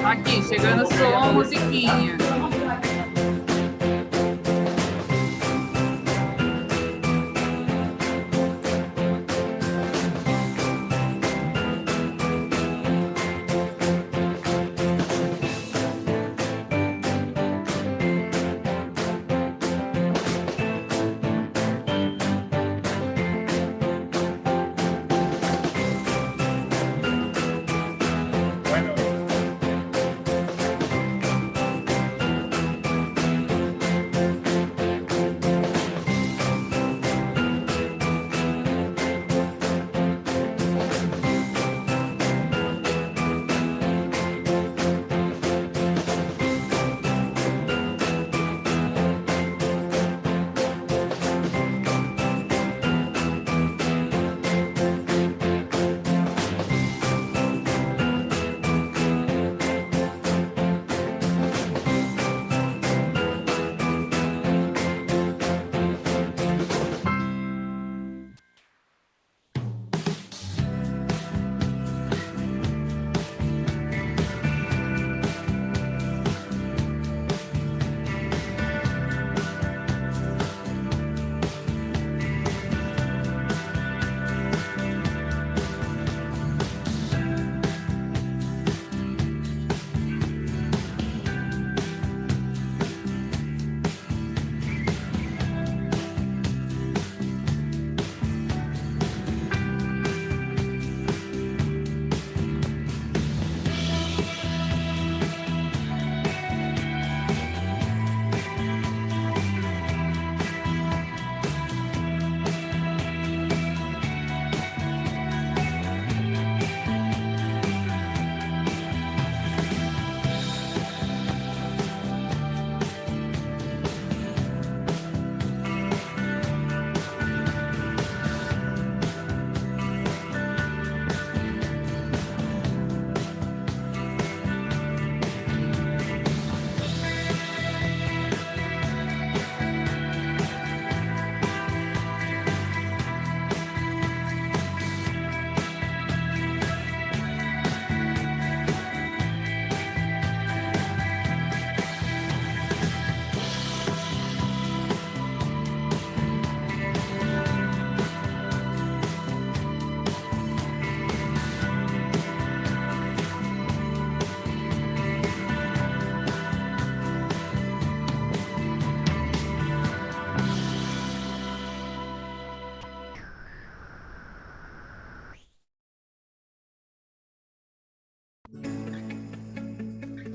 Aqui, chegando o som, a musiquinha.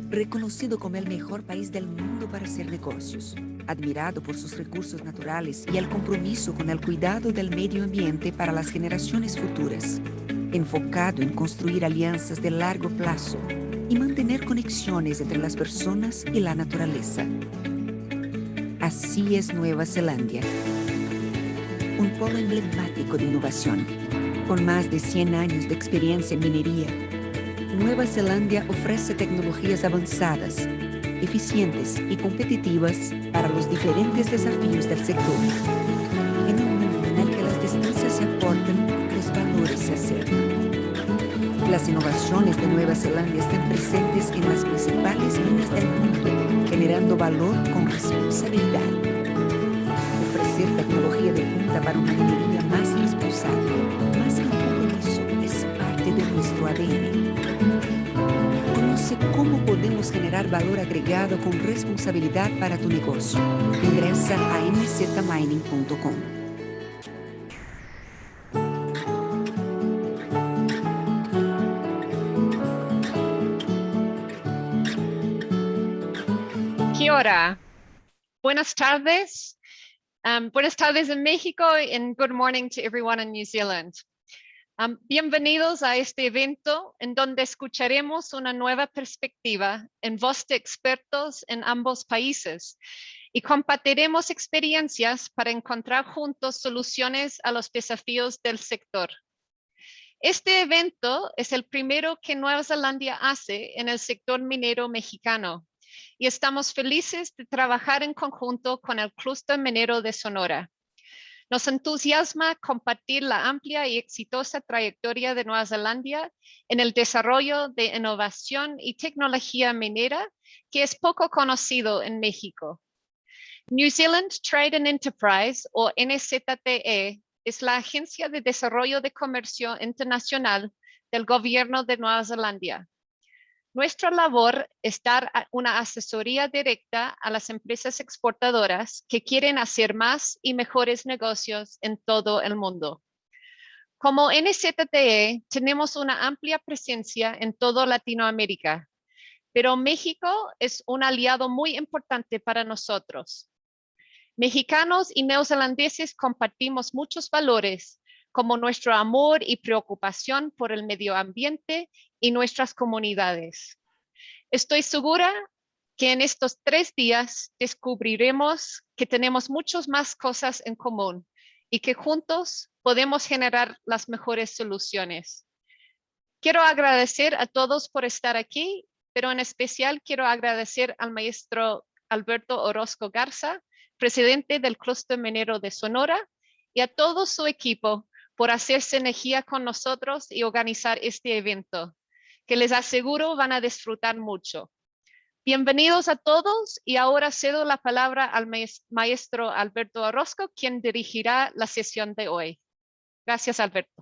Reconocido como el mejor país del mundo para hacer negocios, admirado por sus recursos naturales y el compromiso con el cuidado del medio ambiente para las generaciones futuras, enfocado en construir alianzas de largo plazo y mantener conexiones entre las personas y la naturaleza. Así es Nueva Zelandia, un polo emblemático de innovación, con más de 100 años de experiencia en minería. Nueva Zelandia ofrece tecnologías avanzadas, eficientes y competitivas para los diferentes desafíos del sector. En un mundo en el que las distancias se acortan, los valores se acercan. Las innovaciones de Nueva Zelandia están presentes en las principales minas del mundo, generando valor con responsabilidad. Ofrecer tecnología de punta para una minería más responsable, más compromiso, es parte de nuestro ADN. Conoce cómo podemos generar valor agregado con responsabilidad para tu negocio. Ingresa a mzmining.com. ¿Qué hora? Buenas tardes. Buenas tardes en México and good morning to everyone in New Zealand. Bienvenidos a este evento en donde escucharemos una nueva perspectiva en voz de expertos en ambos países y compartiremos experiencias para encontrar juntos soluciones a los desafíos del sector. Este evento es el primero que Nueva Zelandia hace en el sector minero mexicano y estamos felices de trabajar en conjunto con el Clúster Minero de Sonora. Nos entusiasma compartir la amplia y exitosa trayectoria de Nueva Zelandia en el desarrollo de innovación y tecnología minera, que es poco conocido en México. New Zealand Trade and Enterprise, o NZTE, es la agencia de desarrollo de comercio internacional del gobierno de Nueva Zelandia. Nuestra labor es dar una asesoría directa a las empresas exportadoras que quieren hacer más y mejores negocios en todo el mundo. Como NZTE, tenemos una amplia presencia en toda Latinoamérica, pero México es un aliado muy importante para nosotros. Mexicanos y neozelandeses compartimos muchos valores, como nuestro amor y preocupación por el medio ambiente y nuestras comunidades. Estoy segura que en estos 3 días descubriremos que tenemos muchas más cosas en común y que juntos podemos generar las mejores soluciones. Quiero agradecer a todos por estar aquí, pero en especial quiero agradecer al maestro Alberto Orozco Garza, presidente del Clúster Minero de Sonora, y a todo su equipo por hacerse energía con nosotros y organizar este evento, que les aseguro van a disfrutar mucho. Bienvenidos a todos y ahora cedo la palabra al maestro Alberto Orozco, quien dirigirá la sesión de hoy. Gracias, Alberto.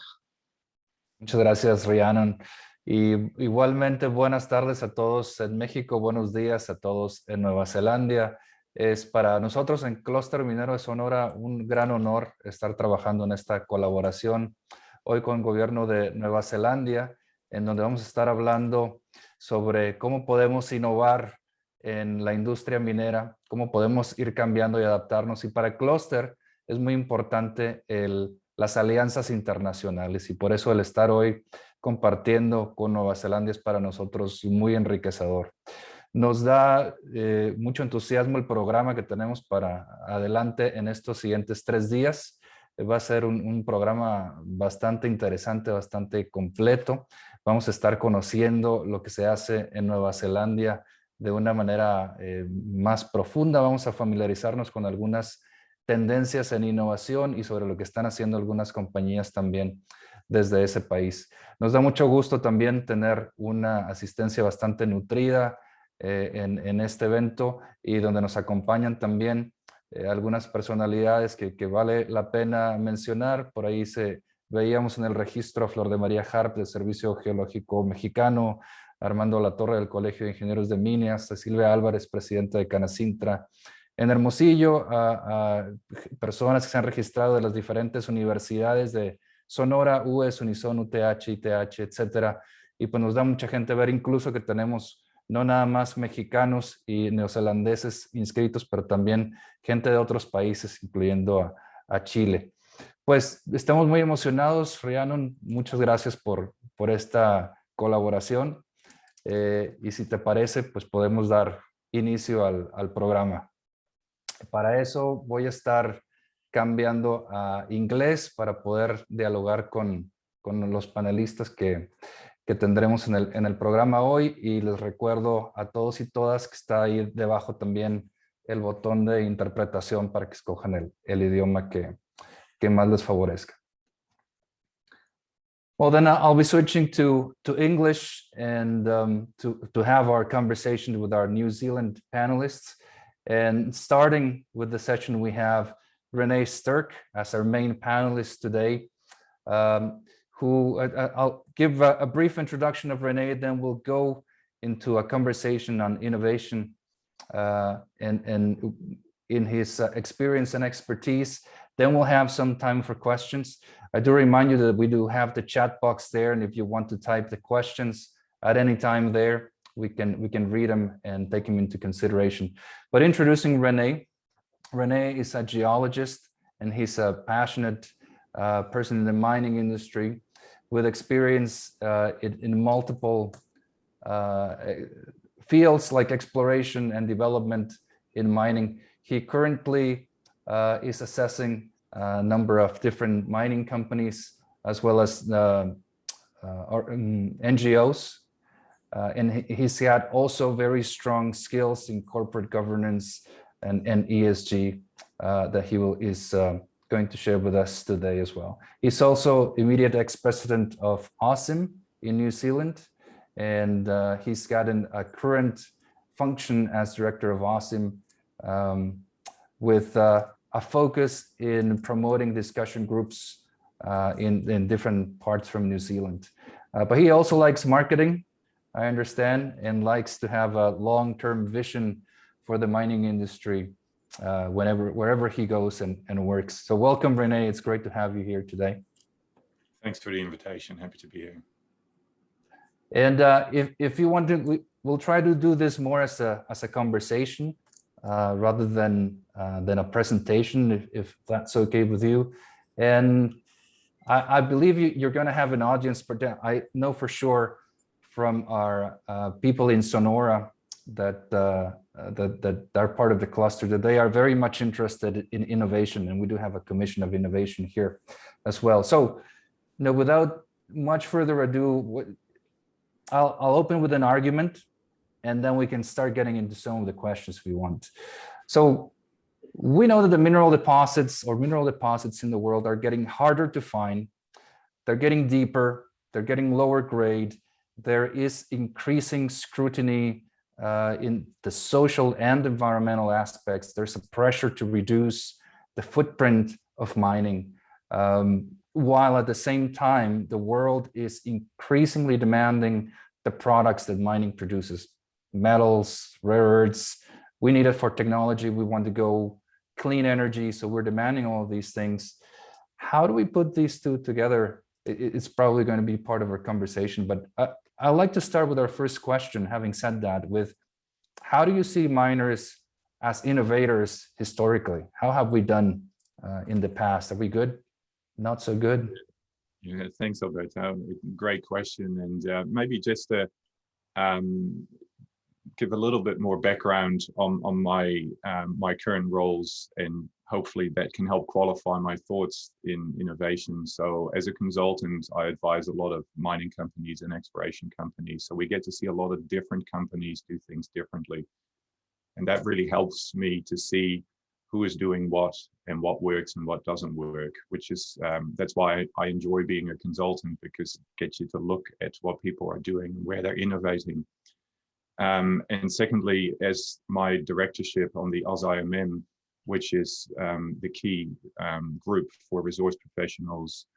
Muchas gracias, Rhiannon. Y igualmente buenas tardes a todos en México, buenos días a todos en Nueva Zelandia. Es para nosotros en Clúster Minero de Sonora un gran honor estar trabajando en esta colaboración hoy con el gobierno de Nueva Zelandia, en donde vamos a estar hablando sobre cómo podemos innovar en la industria minera, cómo podemos ir cambiando y adaptarnos. Y para Clúster es muy importante las alianzas internacionales, y por eso el estar hoy compartiendo con Nueva Zelandia es para nosotros muy enriquecedor. Nos da mucho entusiasmo el programa que tenemos para adelante en estos siguientes 3 días. Va a ser un programa bastante interesante, bastante completo. Vamos a estar conociendo lo que se hace en Nueva Zelandia de una manera más profunda. Vamos a familiarizarnos con algunas tendencias en innovación y sobre lo que están haciendo algunas compañías también desde ese país. Nos da mucho gusto también tener una asistencia bastante nutrida en este evento, y donde nos acompañan también algunas personalidades que vale la pena mencionar. Por ahí veíamos en el registro a Flor de María Harp del Servicio Geológico Mexicano, Armando Latorre del Colegio de Ingenieros de Minas, a Silvia Álvarez, presidenta de Canacintra. En Hermosillo, a personas que se han registrado de las diferentes universidades de Sonora, UES, Unison, UTH, ITH, etcétera. Y pues nos da mucha gente ver incluso que tenemos no nada más mexicanos y neozelandeses inscritos, pero también gente de otros países, incluyendo a Chile. Pues estamos muy emocionados, Rhiannon. Muchas gracias por esta colaboración. Y si te parece, pues podemos dar inicio al programa. Para eso voy a estar cambiando a inglés para poder dialogar con los panelistas que tendremos en el programa hoy, y les recuerdo a todos y todas que está ahí debajo también el botón de interpretación para que escojan el idioma que más les favorezca. Well, then I'll be switching to English and to have our conversation with our New Zealand panelists. And starting with the session, we have Renee Sturck as our main panelist today, who I'll give a brief introduction of Renee, then we'll go into a conversation on innovation and in his experience and expertise. Then we'll have some time for questions. I do remind you that we do have the chat box there, and if you want to type the questions at any time there, we can read them and take them into consideration. But introducing Renee. Renee is a geologist, and he's a passionate person in the mining industry with experience in multiple fields like exploration and development in mining. He currently is assessing a number of different mining companies, as well as NGOs. And he's got also very strong skills in corporate governance and ESG that he is going to share with us today as well. He's also immediate ex-president of ofrecen in New Zealand, and he's got a current function as director of ofrecen with a focus in promoting discussion groups in different parts from New Zealand. But he also likes marketing, I understand, and likes to have a long-term vision for the mining industry wherever he goes and works. So welcome, Rene. It's great to have you here today. Thanks for the invitation. Happy to be here. And if you want to, we'll try to do this more as a conversation rather than a presentation, if that's okay with you. And I believe you're going to have an audience, but I know for sure from our people in Sonora that are part of the cluster that they are very much interested in innovation, and we do have a commission of innovation here as well. So, without much further ado, I'll open with an argument, and then we can start getting into some of the questions we want. So we know that the mineral deposits in the world are getting harder to find. They're getting deeper, they're getting lower grade. There is increasing scrutiny in the social and environmental aspects. There's a pressure to reduce the footprint of mining, while at the same time, the world is increasingly demanding the products that mining produces. Metals, rare earths, we need it for technology. We want to go clean energy, so we're demanding all of these things. How do we put these two together? It's probably going to be part of our conversation, but I'd like to start with our first question, having said that, with how do you see miners as innovators historically? How have we done in the past? Are we good? Not so good? Yeah, thanks, Alberto. Great question. And maybe just to give a little bit more background on my my current roles, and hopefully that can help qualify my thoughts in innovation. So as a consultant, I advise a lot of mining companies and exploration companies. So we get to see a lot of different companies do things differently. And that really helps me to see who is doing what and what works and what doesn't work, which is, that's why I enjoy being a consultant, because it gets you to look at what people are doing, where they're innovating. And secondly, as my directorship on the AusIMM, which is the key group for resource professionals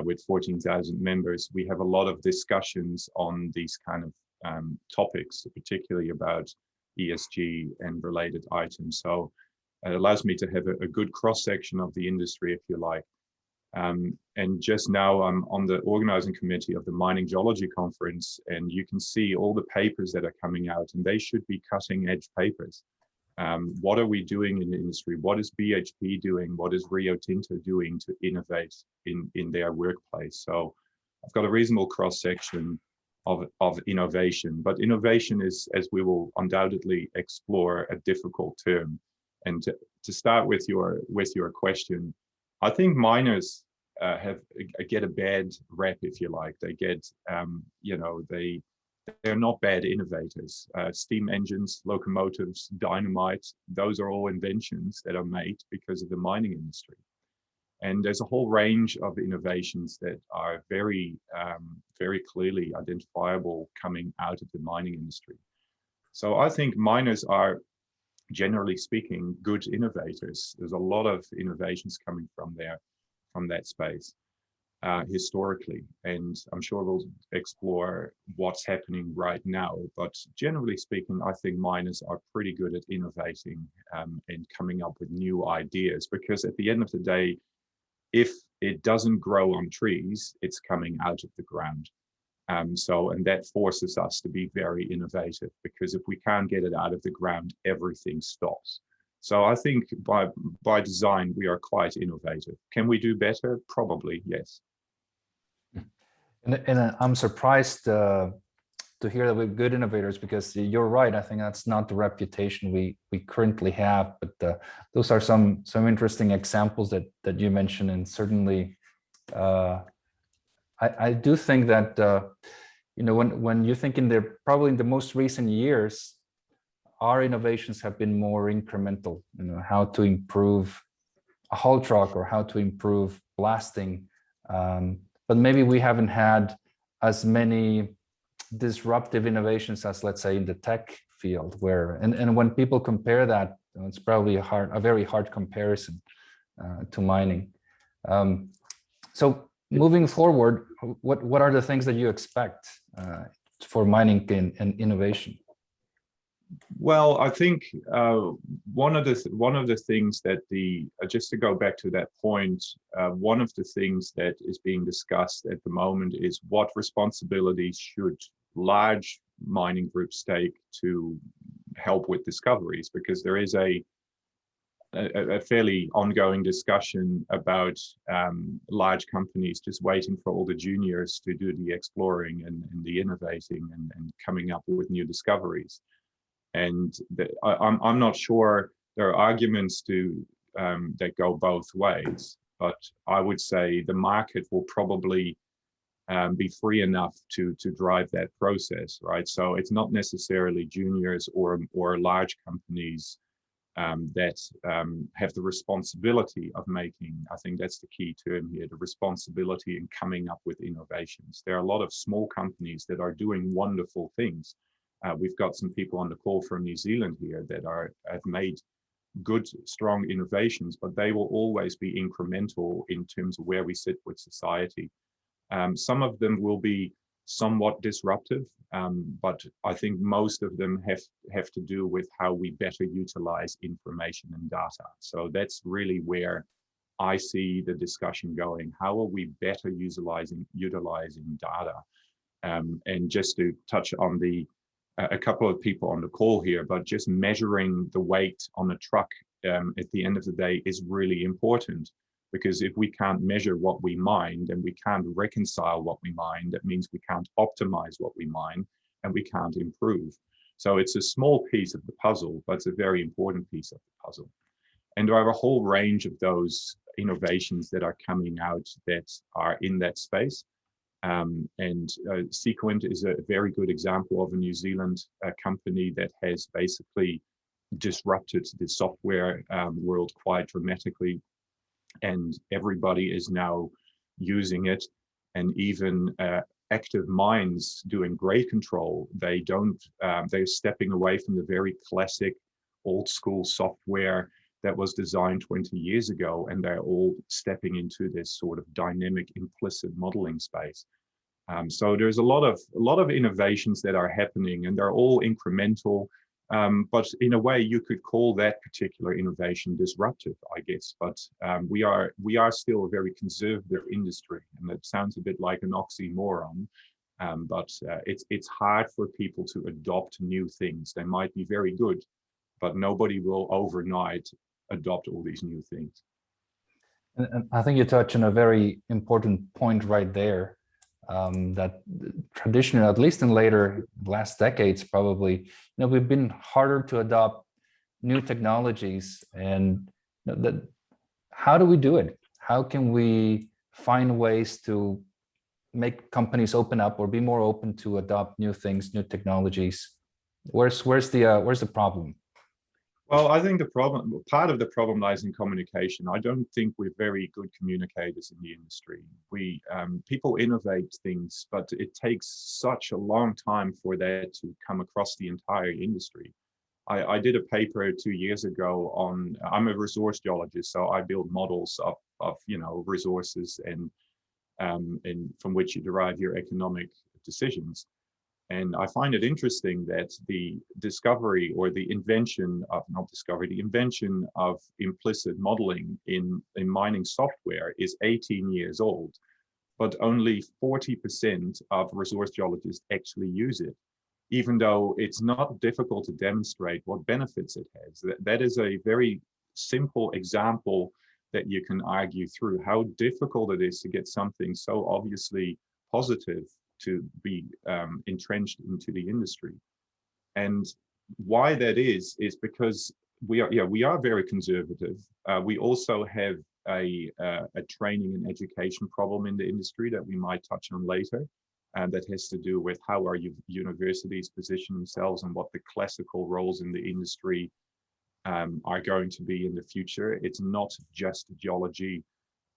with 14,000 members, we have a lot of discussions on these kind of topics, particularly about ESG and related items. So it allows me to have a good cross-section of the industry, if you like. And just now I'm on the organizing committee of the Mining Geology Conference, and you can see all the papers that are coming out, and they should be cutting edge papers. What are we doing in the industry? What is BHP doing? What is Rio Tinto doing to innovate in their workplace? So I've got a reasonable cross-section of innovation, but innovation is, as we will undoubtedly explore, a difficult term. And to start with your question, I think miners get a bad rep, if you like. They get, they're not bad innovators. Steam engines, locomotives, dynamite, those are all inventions that are made because of the mining industry. And there's a whole range of innovations that are very, very clearly identifiable coming out of the mining industry. So I think miners are, generally speaking, good innovators. There's a lot of innovations coming from that space historically, and I'm sure we'll explore what's happening right now. But generally speaking, I think miners are pretty good at innovating and coming up with new ideas, because at the end of the day, if it doesn't grow on trees, it's coming out of the ground. And that forces us to be very innovative, because if we can't get it out of the ground, everything stops. So I think by design, we are quite innovative. Can we do better? Probably, yes. And I'm surprised to hear that we're good innovators, because you're right. I think that's not the reputation we currently have. But those are some interesting examples that you mentioned, and certainly I do think that when you think probably in the most recent years, our innovations have been more incremental. How to improve a haul truck or how to improve blasting. But maybe we haven't had as many disruptive innovations as, let's say, in the tech field, where, and when people compare that, it's probably a very hard comparison to mining. So moving forward, what are the things that you expect for mining and innovation? Well, I think one of the things that just to go back to that point, one of the things that is being discussed at the moment is what responsibilities should large mining groups take to help with discoveries, because there is a fairly ongoing discussion about large companies just waiting for all the juniors to do the exploring and the innovating and coming up with new discoveries. And I'm not sure, there are arguments that go both ways, but I would say the market will probably be free enough to drive that process, right? So it's not necessarily juniors or large companies that have the responsibility of making, I think that's the key term here, the responsibility in coming up with innovations. There are a lot of small companies that are doing wonderful things. We've got some people on the call from New Zealand here that have made good, strong innovations, but they will always be incremental in terms of where we sit with society. Some of them will be somewhat disruptive, but I think most of them have to do with how we better utilize information and data. So that's really where I see the discussion going. How are we better utilizing data? And just to touch on a couple of people on the call here, but just measuring the weight on a truck at the end of the day is really important, because if we can't measure what we mine, then we can't reconcile what we mine. That means we can't optimize what we mine, and we can't improve. So it's a small piece of the puzzle, but it's a very important piece of the puzzle. And there are a whole range of those innovations that are coming out that are in that space. Sequent is a very good example of a New Zealand company that has basically disrupted the software world quite dramatically, and everybody is now using it. And even active mines doing grade control, they're stepping away from the very classic old school software that was designed 20 years ago, and they're all stepping into this sort of dynamic implicit modeling space. So there's a lot of innovations that are happening, and they're all incremental. But in a way, you could call that particular innovation disruptive, I guess. But we are still a very conservative industry, and that sounds a bit like an oxymoron. But it's hard for people to adopt new things. They might be very good, but nobody will overnight adopt all these new things. And I think you touch on a very important point right there. That traditionally, at least in last decades, probably, we've been harder to adopt new technologies. And how do we do it? How can we find ways to make companies open up or be more open to adopt new things, new technologies? Where's the problem? Well, I think part of the problem lies in communication. I don't think we're very good communicators in the industry. People innovate things, but it takes such a long time for that to come across the entire industry. I did a paper 2 years ago on, I'm a resource geologist, so I build models of resources and from which you derive your economic decisions. And I find it interesting that the discovery or the invention of, the invention of implicit modeling in mining software is 18 years old, but only 40% of resource geologists actually use it, even though it's not difficult to demonstrate what benefits it has. That is a very simple example that you can argue through how difficult it is to get something so obviously positive to be entrenched into the industry. And why that is because we are very conservative. We also have a training and education problem in the industry that we might touch on later, and that has to do with how our universities position themselves and what the classical roles in the industry are going to be in the future. It's not just geology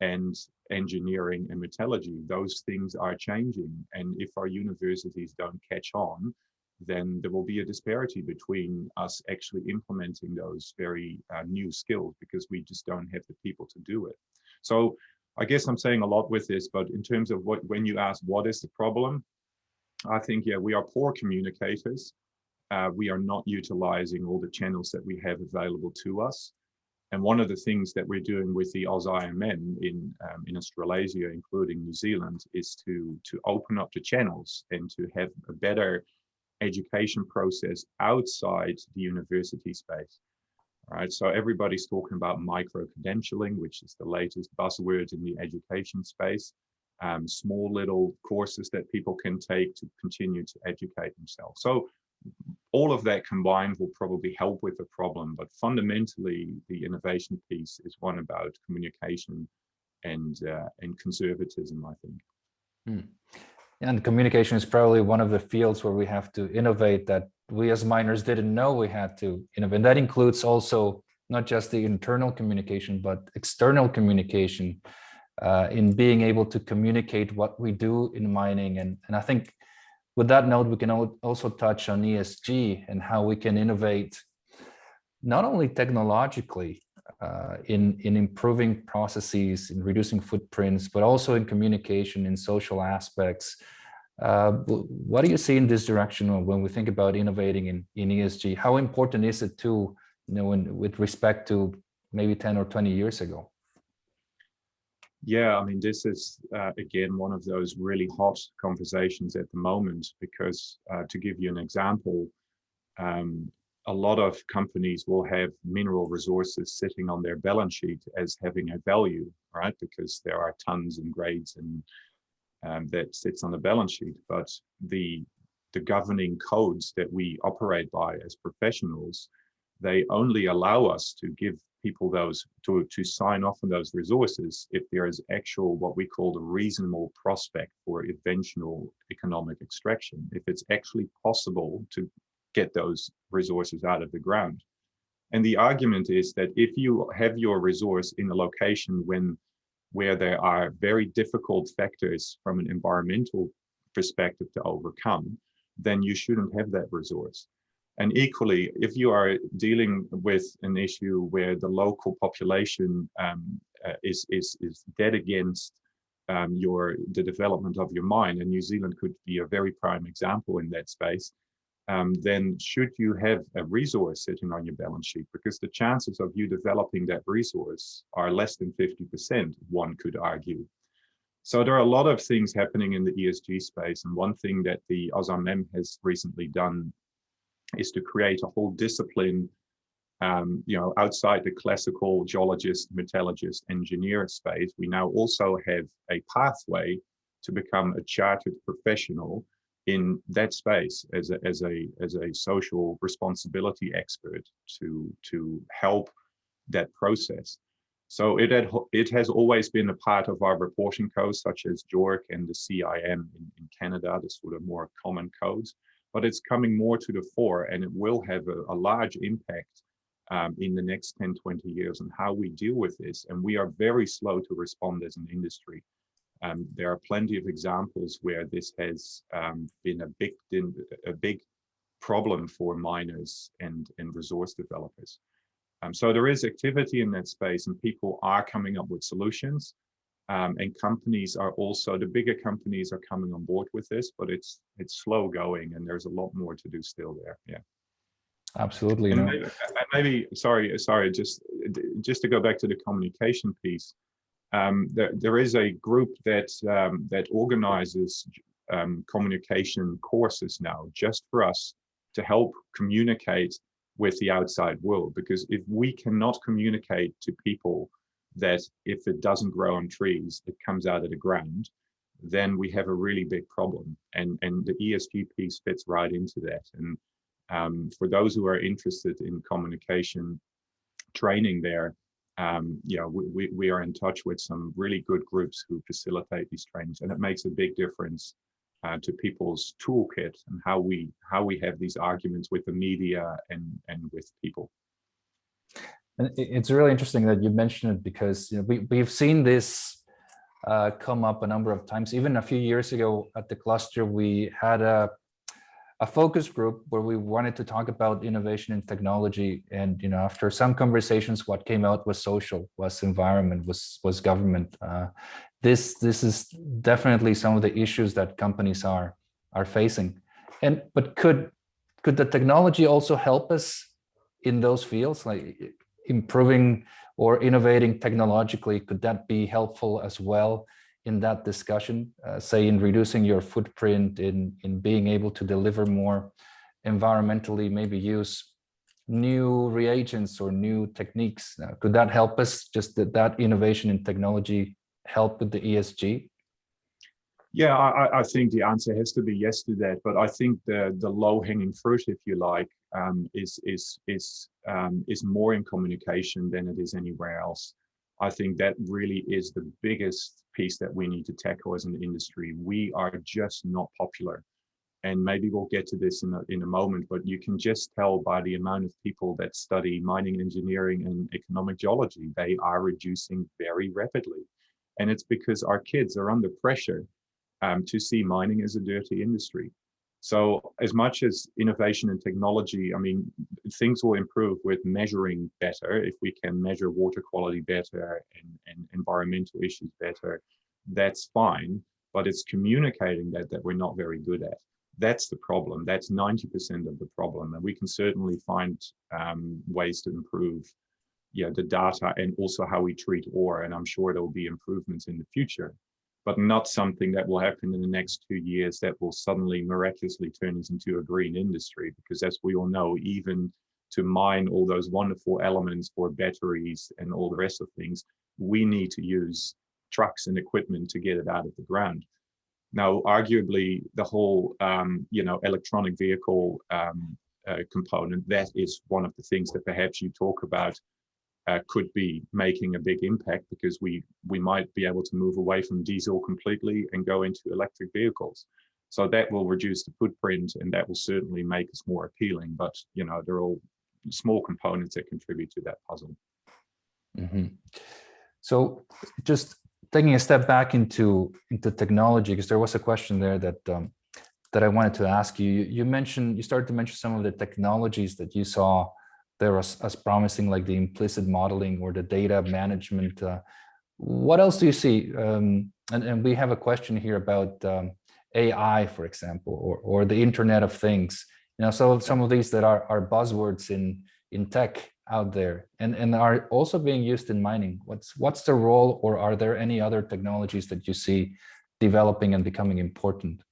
and engineering and metallurgy. Those things are changing. And if our universities don't catch on, then there will be a disparity between us actually implementing those very new skills, because we just don't have the people to do it. So I guess I'm saying a lot with this, but in terms of when you ask what is the problem, I think, yeah, we are poor communicators. We are not utilizing all the channels that we have available to us. And one of the things that we're doing with the AusIMM in Australasia, including New Zealand, is to open up the channels and to have a better education process outside the university space. All right, so everybody's talking about micro-credentialing, which is the latest buzzword in the education space. Small little courses that people can take to continue to educate themselves. So all of that combined will probably help with the problem, but fundamentally the innovation piece is one about communication and conservatism, I think. Hmm. And communication is probably one of the fields where we have to innovate that we as miners didn't know we had to innovate. And that includes also not just the internal communication, but external communication in being able to communicate what we do in mining. And I think with that note, we can also touch on ESG and how we can innovate, not only technologically in improving processes, in reducing footprints, but also in communication, in social aspects. What do you see in this direction when we think about innovating in ESG? How important is it to, with respect to maybe 10 or 20 years ago? Yeah, I mean, this is, again, one of those really hot conversations at the moment, because to give you an example, a lot of companies will have mineral resources sitting on their balance sheet as having a value, right? Because there are tons and grades and that sits on the balance sheet. But the governing codes that we operate by as professionals, they only allow us to give people those to sign off on those resources if there is actual what we call the reasonable prospect for eventual economic extraction, if it's actually possible to get those resources out of the ground. And the argument is that if you have your resource in a location where there are very difficult factors from an environmental perspective to overcome, then you shouldn't have that resource. And equally, if you are dealing with an issue where the local population is dead against the development of your mine, and New Zealand could be a very prime example in that space, then should you have a resource sitting on your balance sheet? Because the chances of you developing that resource are less than 50%, one could argue. So there are a lot of things happening in the ESG space. And one thing that the AusIMM has recently done is to create a whole discipline, outside the classical geologist, metallurgist, engineer space. We now also have a pathway to become a chartered professional in that space as a social responsibility expert to help that process. So it has always been a part of our reporting codes, such as JORC and the CIM in Canada, the sort of more common codes. But it's coming more to the fore, and it will have a large impact in the next 10, 20 years on how we deal with this. And we are very slow to respond as an industry. There are plenty of examples where this has been a big problem for miners and resource developers. So there is activity in that space, and people are coming up with solutions. And companies are also, the bigger companies are coming on board with this, but it's slow going, and there's a lot more to do still there. Yeah, absolutely. Maybe sorry, just to go back to the communication piece. There is a group that organizes communication courses now, just for us to help communicate with the outside world. Because if we cannot communicate to people that if it doesn't grow on trees, it comes out of the ground, then we have a really big problem. And the ESG piece fits right into that. And for those who are interested in communication training there, we are in touch with some really good groups who facilitate these trainings, and it makes a big difference to people's toolkit and how we have these arguments with the media and with people. And it's really interesting that you mentioned it, because we've seen this come up a number of times. Even a few years ago at the cluster, we had a focus group where we wanted to talk about innovation and technology. And after some conversations, what came out was social, was environment, was government. This is definitely some of the issues that companies are facing. But could the technology also help us in those fields, like improving or innovating technologically? Could that be helpful as well in that discussion, say in reducing your footprint, in being able to deliver more environmentally, maybe use new reagents or new techniques? Could that help us, just that innovation in technology help with the ESG? Yeah, I think the answer has to be yes to that. But I think the low-hanging fruit, if you like, is more in communication than it is anywhere else. I think that really is the biggest piece that we need to tackle as an industry. We are just not popular. And maybe we'll get to this in a moment, but you can just tell by the amount of people that study mining engineering and economic geology, they are reducing very rapidly. And it's because our kids are under pressure to see mining as a dirty industry. So as much as innovation and technology, I mean, things will improve with measuring better. If we can measure water quality better and environmental issues better, that's fine. But it's communicating that we're not very good at. That's the problem. That's 90% of the problem. And we can certainly find ways to improve the data and also how we treat ore. And I'm sure there will be improvements in the future, but not something that will happen in the next 2 years that will suddenly miraculously turn us into a green industry. Because as we all know, even to mine all those wonderful elements for batteries and all the rest of things, we need to use trucks and equipment to get it out of the ground. Now, arguably, the whole electronic vehicle component, that is one of the things that perhaps you talk about could be making a big impact, because we might be able to move away from diesel completely and go into electric vehicles. So that will reduce the footprint, and that will certainly make us more appealing. But they're all small components that contribute to that puzzle. Mm-hmm. So just taking a step back into technology, because there was a question there that I wanted to ask you. You started to mention some of the technologies that you saw there as promising, like the implicit modeling or the data management. What else do you see? And we have a question here about AI, for example, or the Internet of Things. So some of these that are buzzwords in tech out there and are also being used in mining. What's the role, or are there any other technologies that you see developing and becoming important?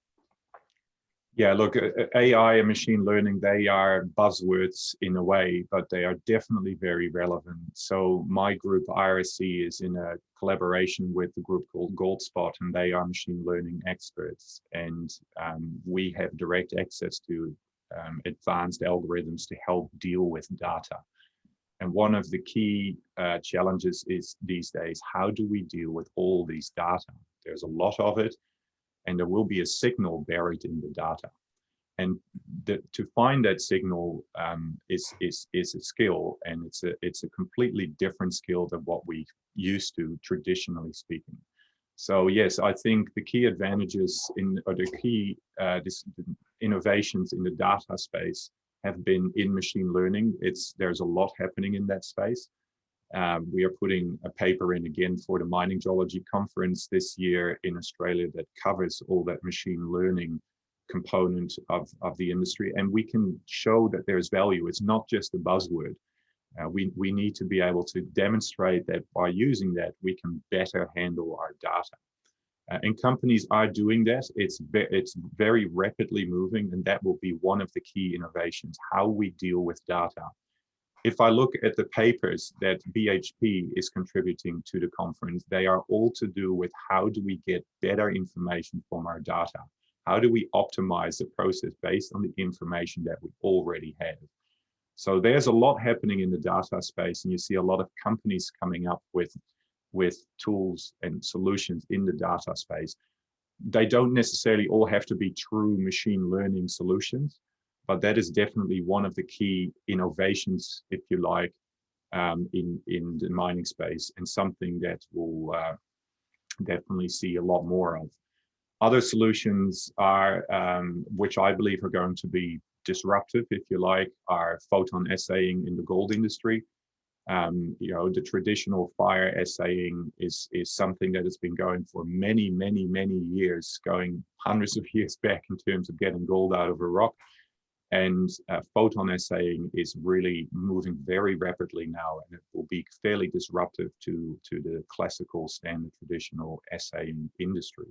Yeah, look, AI and machine learning, they are buzzwords in a way, but they are definitely very relevant. So my group, IRC, is in a collaboration with a group called Goldspot, and they are machine learning experts. And we have direct access to advanced algorithms to help deal with data. And one of the key challenges is these days, how do we deal with all these data? There's a lot of it, and there will be a signal buried in the data. And to find that signal is a skill, and it's a completely different skill than what we used to, traditionally speaking. So yes, I think the key advantages or the key innovations in the data space have been in machine learning. There's a lot happening in that space. We are putting a paper in again for the Mining Geology Conference this year in Australia that covers all that machine learning component of the industry. And we can show that there's value. It's not just a buzzword. We need to be able to demonstrate that by using that, we can better handle our data. And companies are doing that. It's very rapidly moving, and that will be one of the key innovations, how we deal with data. If I look at the papers that BHP is contributing to the conference, they are all to do with how do we get better information from our data? How do we optimize the process based on the information that we already have? So there's a lot happening in the data space, and you see a lot of companies coming up with tools and solutions in the data space. They don't necessarily all have to be true machine learning solutions, but that is definitely one of the key innovations, if you like, in the mining space, and something that will definitely see a lot more of. Other solutions are, which I believe are going to be disruptive, if you like, are photon assaying in the gold industry. You know, the traditional fire assaying is something that has been going for many, many, many years, going hundreds of years back in terms of getting gold out of a rock. And photon assaying is really moving very rapidly now, and it will be fairly disruptive to the classical standard traditional assaying industry.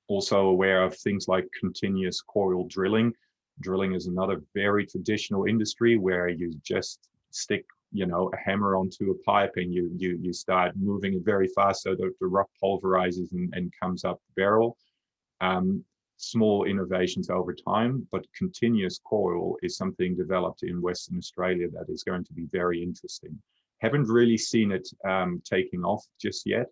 Also aware of things like continuous coil drilling. Drilling is another very traditional industry where you just stick, you know, a hammer onto a pipe and you start moving it very fast so that the rock pulverizes and comes up the barrel. Small innovations over time, but continuous coil is something developed in Western Australia that is going to be very interesting. Haven't really seen it taking off just yet,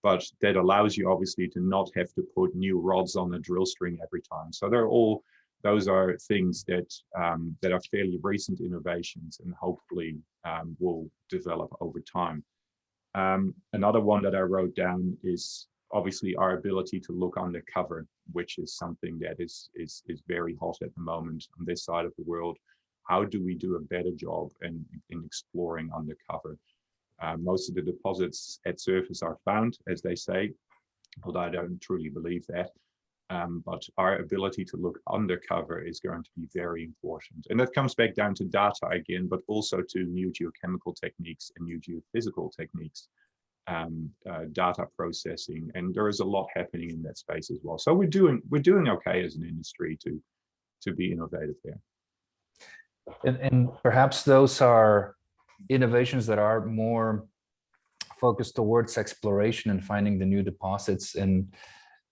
but that allows you obviously to not have to put new rods on a drill string every time. So those are things that that are fairly recent innovations and hopefully will develop over time. Another one that I wrote down is obviously our ability to look undercover, which is something that is very hot at the moment on this side of the world. How do we do a better job in exploring undercover? Most of the deposits at surface are found, as they say, although I don't truly believe that. But our ability to look undercover is going to be very important. And that comes back down to data again, but also to new geochemical techniques and new geophysical techniques, data processing. And there is a lot happening in that space as well. So we're doing okay as an industry to be innovative there. And perhaps those are innovations that are more focused towards exploration and finding the new deposits,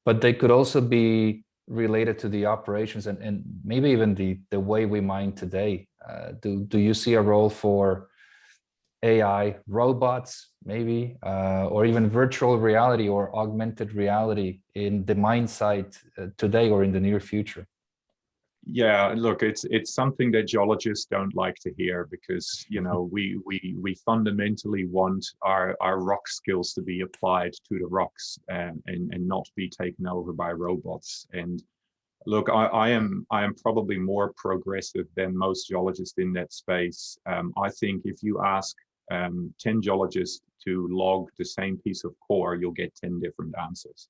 but they could also be related to the operations and maybe even the way we mine today. Do you see a role for AI robots, maybe, or even virtual reality or augmented reality in the mine site today or in the near future? Yeah, look, it's something that geologists don't like to hear, because, you know, we fundamentally want our rock skills to be applied to the rocks and not be taken over by robots. And look, I am probably more progressive than most geologists in that space. I think if you ask 10 geologists to log the same piece of core, you'll get 10 different answers.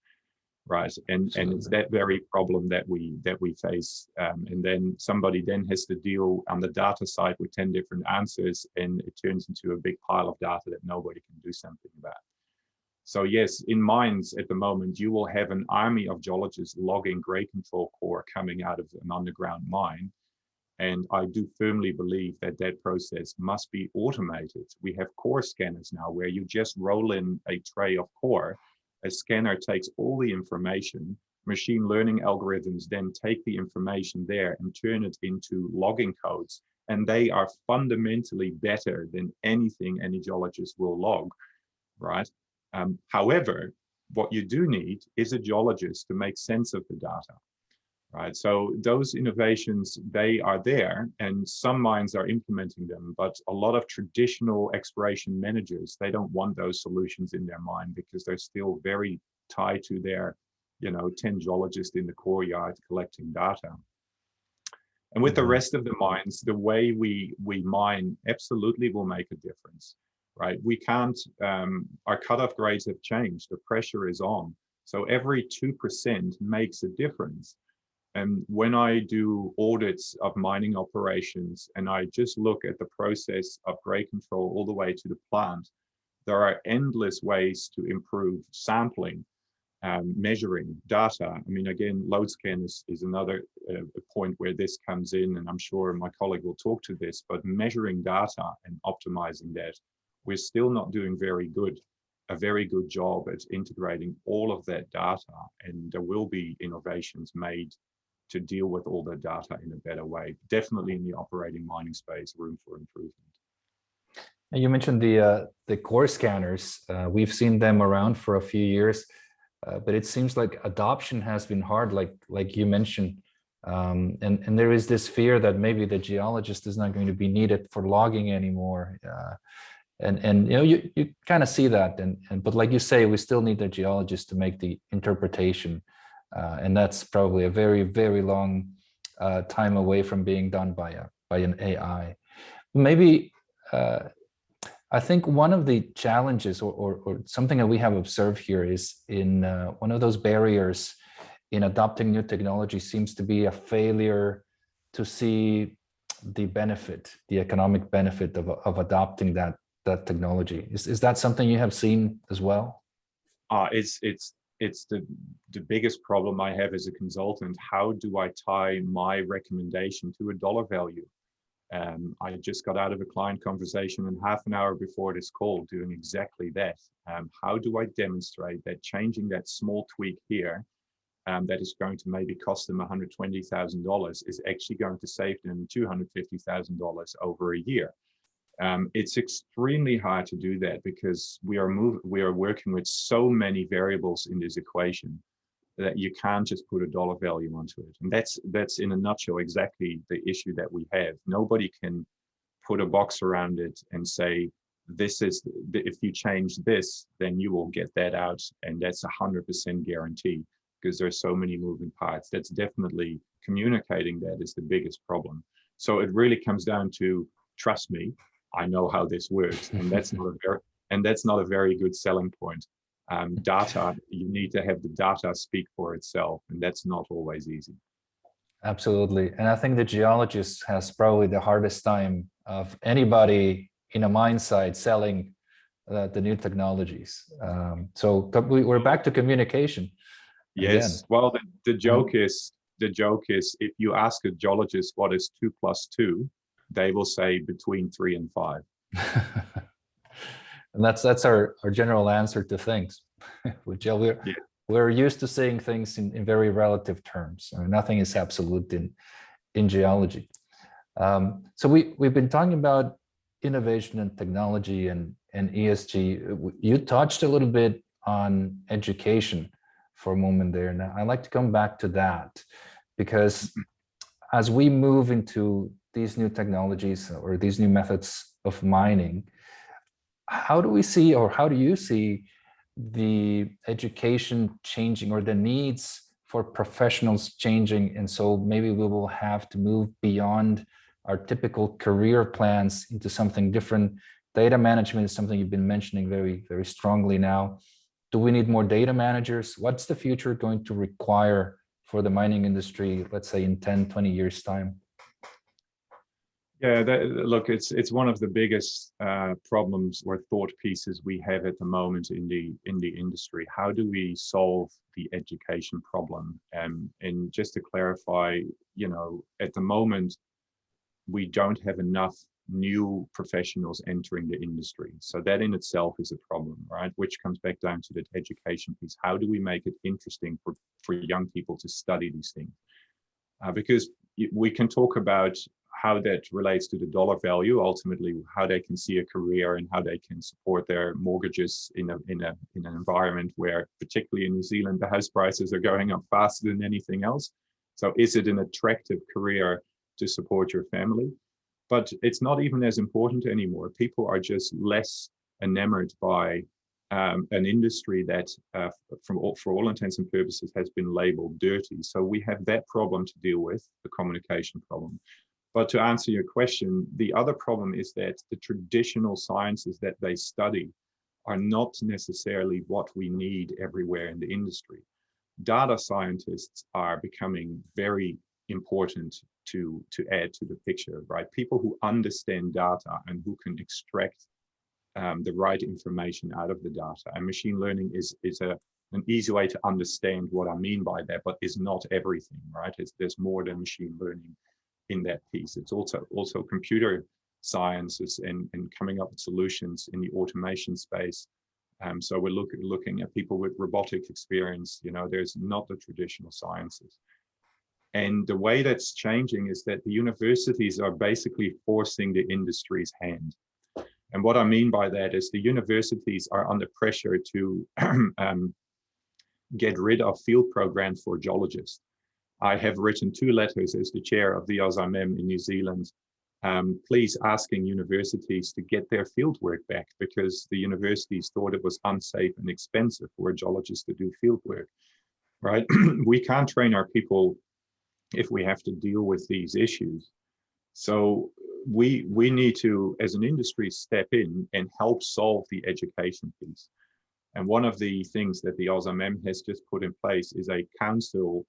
Right, and it's that very problem that we face, and then somebody then has to deal on the data side with 10 different answers, and it turns into a big pile of data that nobody can do something about. So yes, in mines at the moment, you will have an army of geologists logging grade control core coming out of an underground mine, and I do firmly believe that that process must be automated. We have core scanners now where you just roll in a tray of core. A scanner takes all the information, machine learning algorithms then take the information there and turn it into logging codes, and they are fundamentally better than anything any geologist will log, right? However, what you do need is a geologist to make sense of the data, right? So those innovations, they are there, and some mines are implementing them, but a lot of traditional exploration managers, they don't want those solutions in their mine because they're still very tied to their, you know, 10 geologists in the core yard collecting data. And with the rest of the mines, the way we mine absolutely will make a difference, right? We can't, our cutoff grades have changed, the pressure is on. So every 2% makes a difference. And when I do audits of mining operations and I just look at the process of grade control all the way to the plant, there are endless ways to improve sampling, measuring data. I mean, again, load scan is another point where this comes in, and I'm sure my colleague will talk to this, but measuring data and optimizing that, we're still not doing a very good job at integrating all of that data, and there will be innovations made to deal with all the data in a better way. Definitely in the operating mining space, room for improvement. And you mentioned the core scanners. We've seen them around for a few years, but it seems like adoption has been hard, like you mentioned. And there is this fear that maybe the geologist is not going to be needed for logging anymore. And you kind of see that, but like you say, we still need the geologist to make the interpretation, and that's probably a very, very long time away from being done by an AI. Maybe I think one of the challenges or something that we have observed here is in one of those barriers in adopting new technology seems to be a failure to see the benefit, the economic benefit of adopting that technology. Is that something you have seen as well? It's the biggest problem I have as a consultant. How do I tie my recommendation to a dollar value? I just got out of a client conversation and half an hour before this call doing exactly that. How do I demonstrate that changing that small tweak here that is going to maybe cost them $120,000 is actually going to save them $250,000 over a year? It's extremely hard to do that because we are working with so many variables in this equation that you can't just put a dollar value onto it. And that's in a nutshell exactly the issue that we have. Nobody can put a box around it and say, this is, if you change this, then you will get that out. And that's 100% guarantee because there's so many moving parts. That's definitely communicating that is the biggest problem. So it really comes down to, trust me, I know how this works. And that's not a very good selling point. Data, you need to have the data speak for itself, and that's not always easy. Absolutely. And I think the geologist has probably the hardest time of anybody in a mine site selling the new technologies. So we're back to communication. Yes. Again. Well, the joke is if you ask a geologist what is 2 + 2, they will say between 3 and 5. And that's our general answer to things. We're used to saying things in very relative terms. I mean, nothing is absolute in geology. So we've been talking about innovation and technology and ESG. You touched a little bit on education for a moment there. Now I'd like to come back to that because as we move into these new technologies or these new methods of mining, how do we see, or how do you see the education changing or the needs for professionals changing? And so maybe we will have to move beyond our typical career plans into something different. Data management is something you've been mentioning very, very strongly now. Do we need more data managers? What's the future going to require for the mining industry, let's say in 10, 20 years' time? Yeah, look, it's one of the biggest problems or thought pieces we have at the moment in the industry. How do we solve the education problem? And just to clarify, at the moment, we don't have enough new professionals entering the industry. So that in itself is a problem, right? Which comes back down to the education piece. How do we make it interesting for young people to study these things? Because we can talk about how that relates to the dollar value, ultimately how they can see a career and how they can support their mortgages in an environment where, particularly in New Zealand, the house prices are going up faster than anything else. So is it an attractive career to support your family? But it's not even as important anymore. People are just less enamored by an industry that, for all intents and purposes, has been labeled dirty. So we have that problem to deal with, the communication problem. But to answer your question, the other problem is that the traditional sciences that they study are not necessarily what we need everywhere in the industry. Data scientists are becoming very important to add to the picture, right? People who understand data and who can extract the right information out of the data. And machine learning is an easy way to understand what I mean by that, but is not everything, right? There's more than machine learning in that piece. It's also computer sciences and coming up with solutions in the automation space. So we're looking at people with robotic experience. There's not the traditional sciences. And the way that's changing is that the universities are basically forcing the industry's hand. And what I mean by that is the universities are under pressure to get rid of field programs for geologists. I have written 2 letters as the chair of the OZIMEM in New Zealand, please asking universities to get their fieldwork back, because the universities thought it was unsafe and expensive for a geologist to do fieldwork, right? We can't train our people if we have to deal with these issues. So we need to, as an industry, step in and help solve the education piece. And one of the things that the OZIMEM has just put in place is a council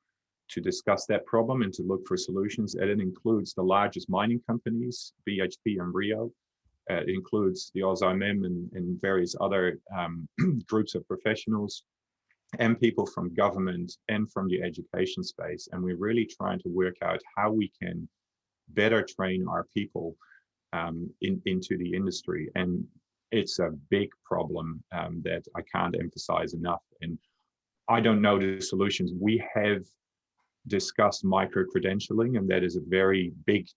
to discuss that problem and to look for solutions. And it includes the largest mining companies, BHP and Rio. It includes the OZIMEM and various other groups of professionals and people from government and from the education space. And we're really trying to work out how we can better train our people into the industry. And it's a big problem that I can't emphasize enough. And I don't know the solutions. We have discussed micro-credentialing, and that is a very big,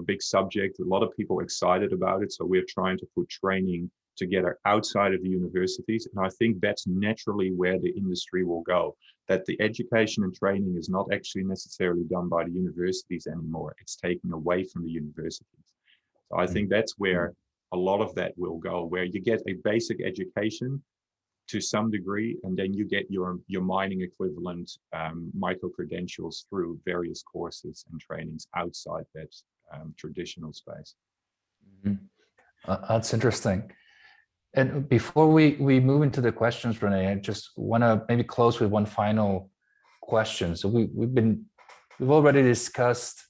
big subject. A lot of people are excited about it. So we're trying to put training together outside of the universities. And I think that's naturally where the industry will go, that the education and training is not actually necessarily done by the universities anymore. It's taken away from the universities. So I think that's where a lot of that will go, where you get a basic education to some degree, and then you get your mining equivalent micro-credentials through various courses and trainings outside that traditional space. That's interesting. And before we move into the questions, Renee, I just want to maybe close with one final question. So we've already discussed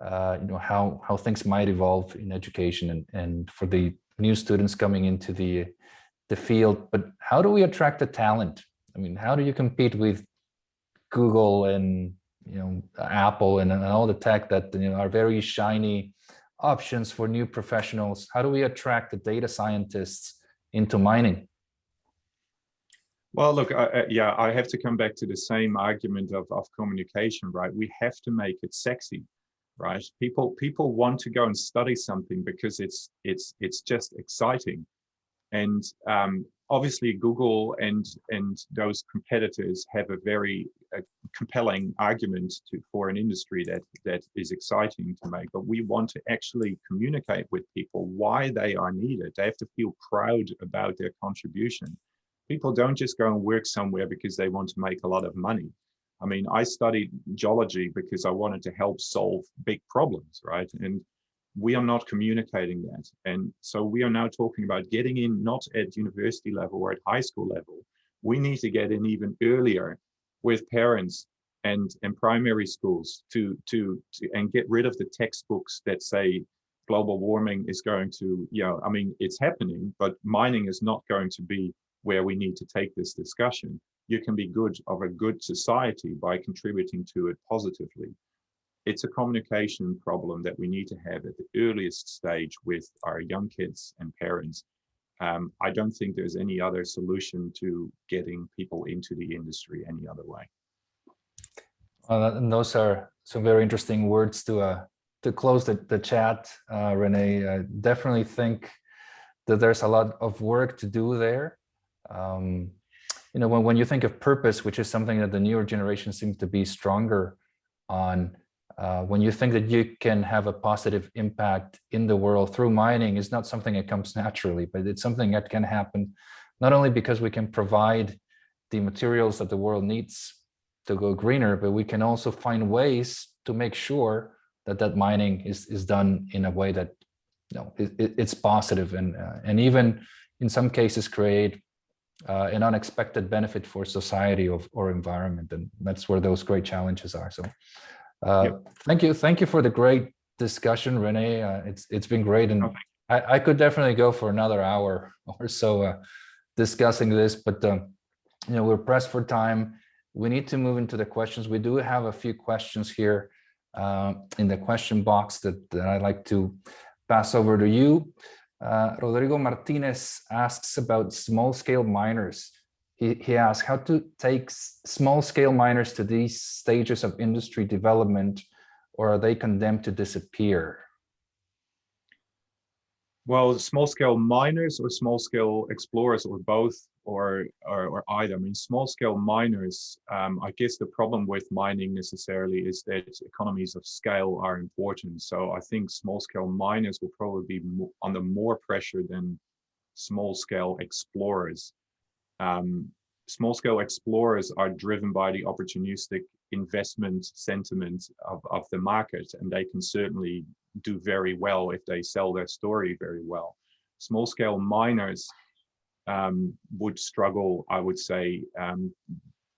how things might evolve in education and for the new students coming into the field, but how do we attract the talent? I mean, how do you compete with Google and Apple and all the tech that are very shiny options for new professionals? How do we attract the data scientists into mining? Well, look, I have to come back to the same argument of communication, right? We have to make it sexy, right? People want to go and study something because it's just exciting. And obviously Google and those competitors have a very compelling argument for an industry that is exciting to make, but we want to actually communicate with people why they are needed. They have to feel proud about their contribution. People don't just go and work somewhere because they want to make a lot of money. I mean, I studied geology because I wanted to help solve big problems, right? And we are not communicating that. And so we are now talking about getting in, not at university level or at high school level. We need to get in even earlier with parents and primary schools to and get rid of the textbooks that say global warming is going to, I mean, it's happening, but mining is not going to be where we need to take this discussion. You can be good of a good society by contributing to it positively. It's a communication problem that we need to have at the earliest stage with our young kids and parents. I don't think there's any other solution to getting people into the industry any other way. And those are some very interesting words to close the chat, Renee. I definitely think that there's a lot of work to do there. When you think of purpose, which is something that the newer generation seems to be stronger on, when you think that you can have a positive impact in the world through mining, is not something that comes naturally, but it's something that can happen not only because we can provide the materials that the world needs to go greener, but we can also find ways to make sure that mining is done in a way that it's positive and even in some cases create an unexpected benefit for society or environment. And that's where those great challenges are. So thank you for the great discussion, Renee. It's been great, and I could definitely go for another hour or so discussing this, but we're pressed for time. We need to move into the questions. We do have a few questions here in the question box that I'd like to pass over to you. Rodrigo Martinez asks about small-scale miners. He asks how to take small-scale miners to these stages of industry development, or are they condemned to disappear? Well, small-scale miners or small-scale explorers, or both, or either. I mean, small-scale miners, I guess the problem with mining necessarily is that economies of scale are important. So I think small-scale miners will probably be under more pressure than small-scale explorers. Small-scale explorers are driven by the opportunistic investment sentiment of the market, and they can certainly do very well if they sell their story very well. Small-scale miners would struggle, I would say,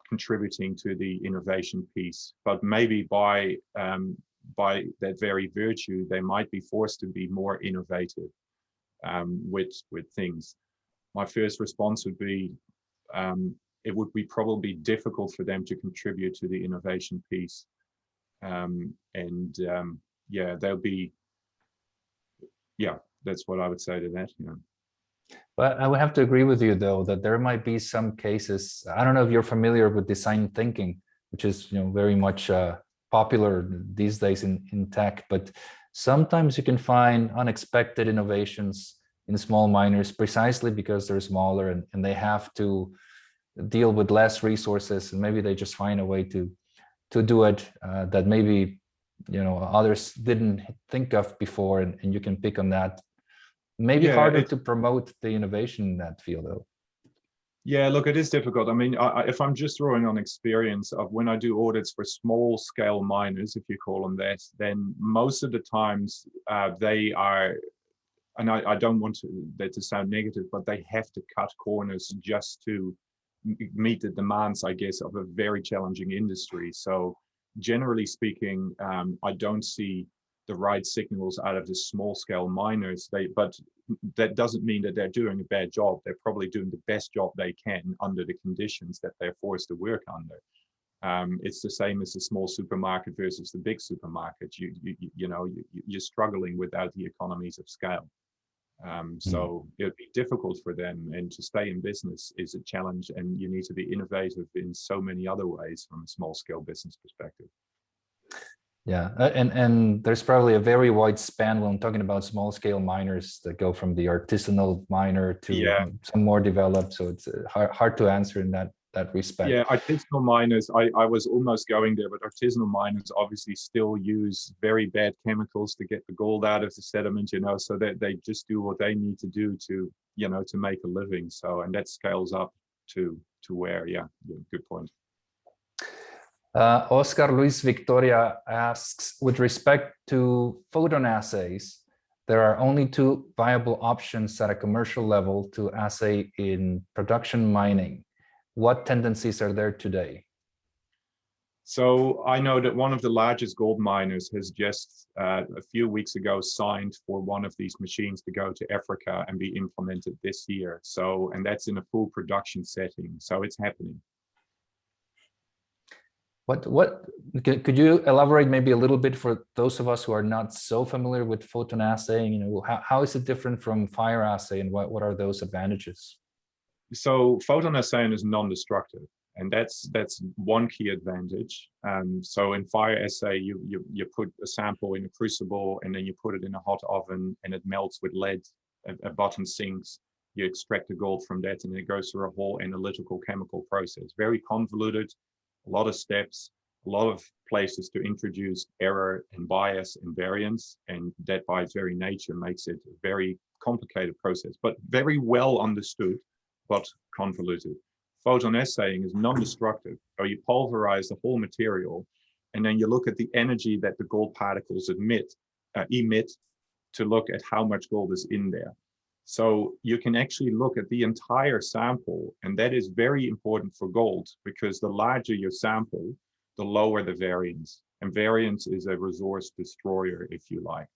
contributing to the innovation piece, but maybe by that very virtue, they might be forced to be more innovative with things. My first response would be, it would be probably difficult for them to contribute to the innovation piece. Yeah, that's what I would say to that. Yeah. But I would have to agree with you, though, that there might be some cases. I don't know if you're familiar with design thinking, which is very much popular these days in tech. But sometimes you can find unexpected innovations in small miners precisely because they're smaller and they have to deal with less resources, and maybe they just find a way to do it that maybe others didn't think of before, and you can pick on that. Maybe harder to promote the innovation in that field, though. Yeah, look, it is difficult. I mean, if I'm just drawing on experience of when I do audits for small scale miners, if you call them that, then most of the times they are, and I don't want that to sound negative, but they have to cut corners just to meet the demands, I guess, of a very challenging industry. So generally speaking, I don't see the right signals out of the small scale miners. But that doesn't mean that they're doing a bad job. They're probably doing the best job they can under the conditions that they're forced to work under. It's the same as the small supermarket versus the big supermarket. You're struggling without the economies of scale. So it would be difficult for them, and to stay in business is a challenge, and you need to be innovative in so many other ways from a small scale business perspective. Yeah, and there's probably a very wide span when I'm talking about small scale miners that go from the artisanal miner to some more developed. So it's hard to answer in that respect. Yeah, artisanal miners, I was almost going there, but artisanal miners obviously still use very bad chemicals to get the gold out of the sediment, so that they just do what they need to do to make a living. So, and that scales up to where, good point. Oscar Luis Victoria asks, with respect to photonassays, there are only two viable options at a commercial level to assay in production mining. What tendencies are there today? So I know that one of the largest gold miners has just a few weeks ago signed for one of these machines to go to Africa and be implemented this year. So, and that's in a full production setting. So it's happening. What could you elaborate maybe a little bit for those of us who are not so familiar with photonassaying? How is it different from fire assay, and what are those advantages? So photonassaying is non-destructive, and that's one key advantage. So in fire assay, you put a sample in a crucible, and then you put it in a hot oven, and it melts with lead at bottom sinks. You extract the gold from that, and it goes through a whole analytical chemical process. Very convoluted. A lot of steps, a lot of places to introduce error and bias and variance, and that by its very nature makes it a very complicated process, but very well understood, but convoluted. Photonassaying is non-destructive, so you pulverize the whole material, and then you look at the energy that the gold particles emit to look at how much gold is in there. So you can actually look at the entire sample, and that is very important for gold, because the larger your sample, the lower the variance. And variance is a resource destroyer, if you like.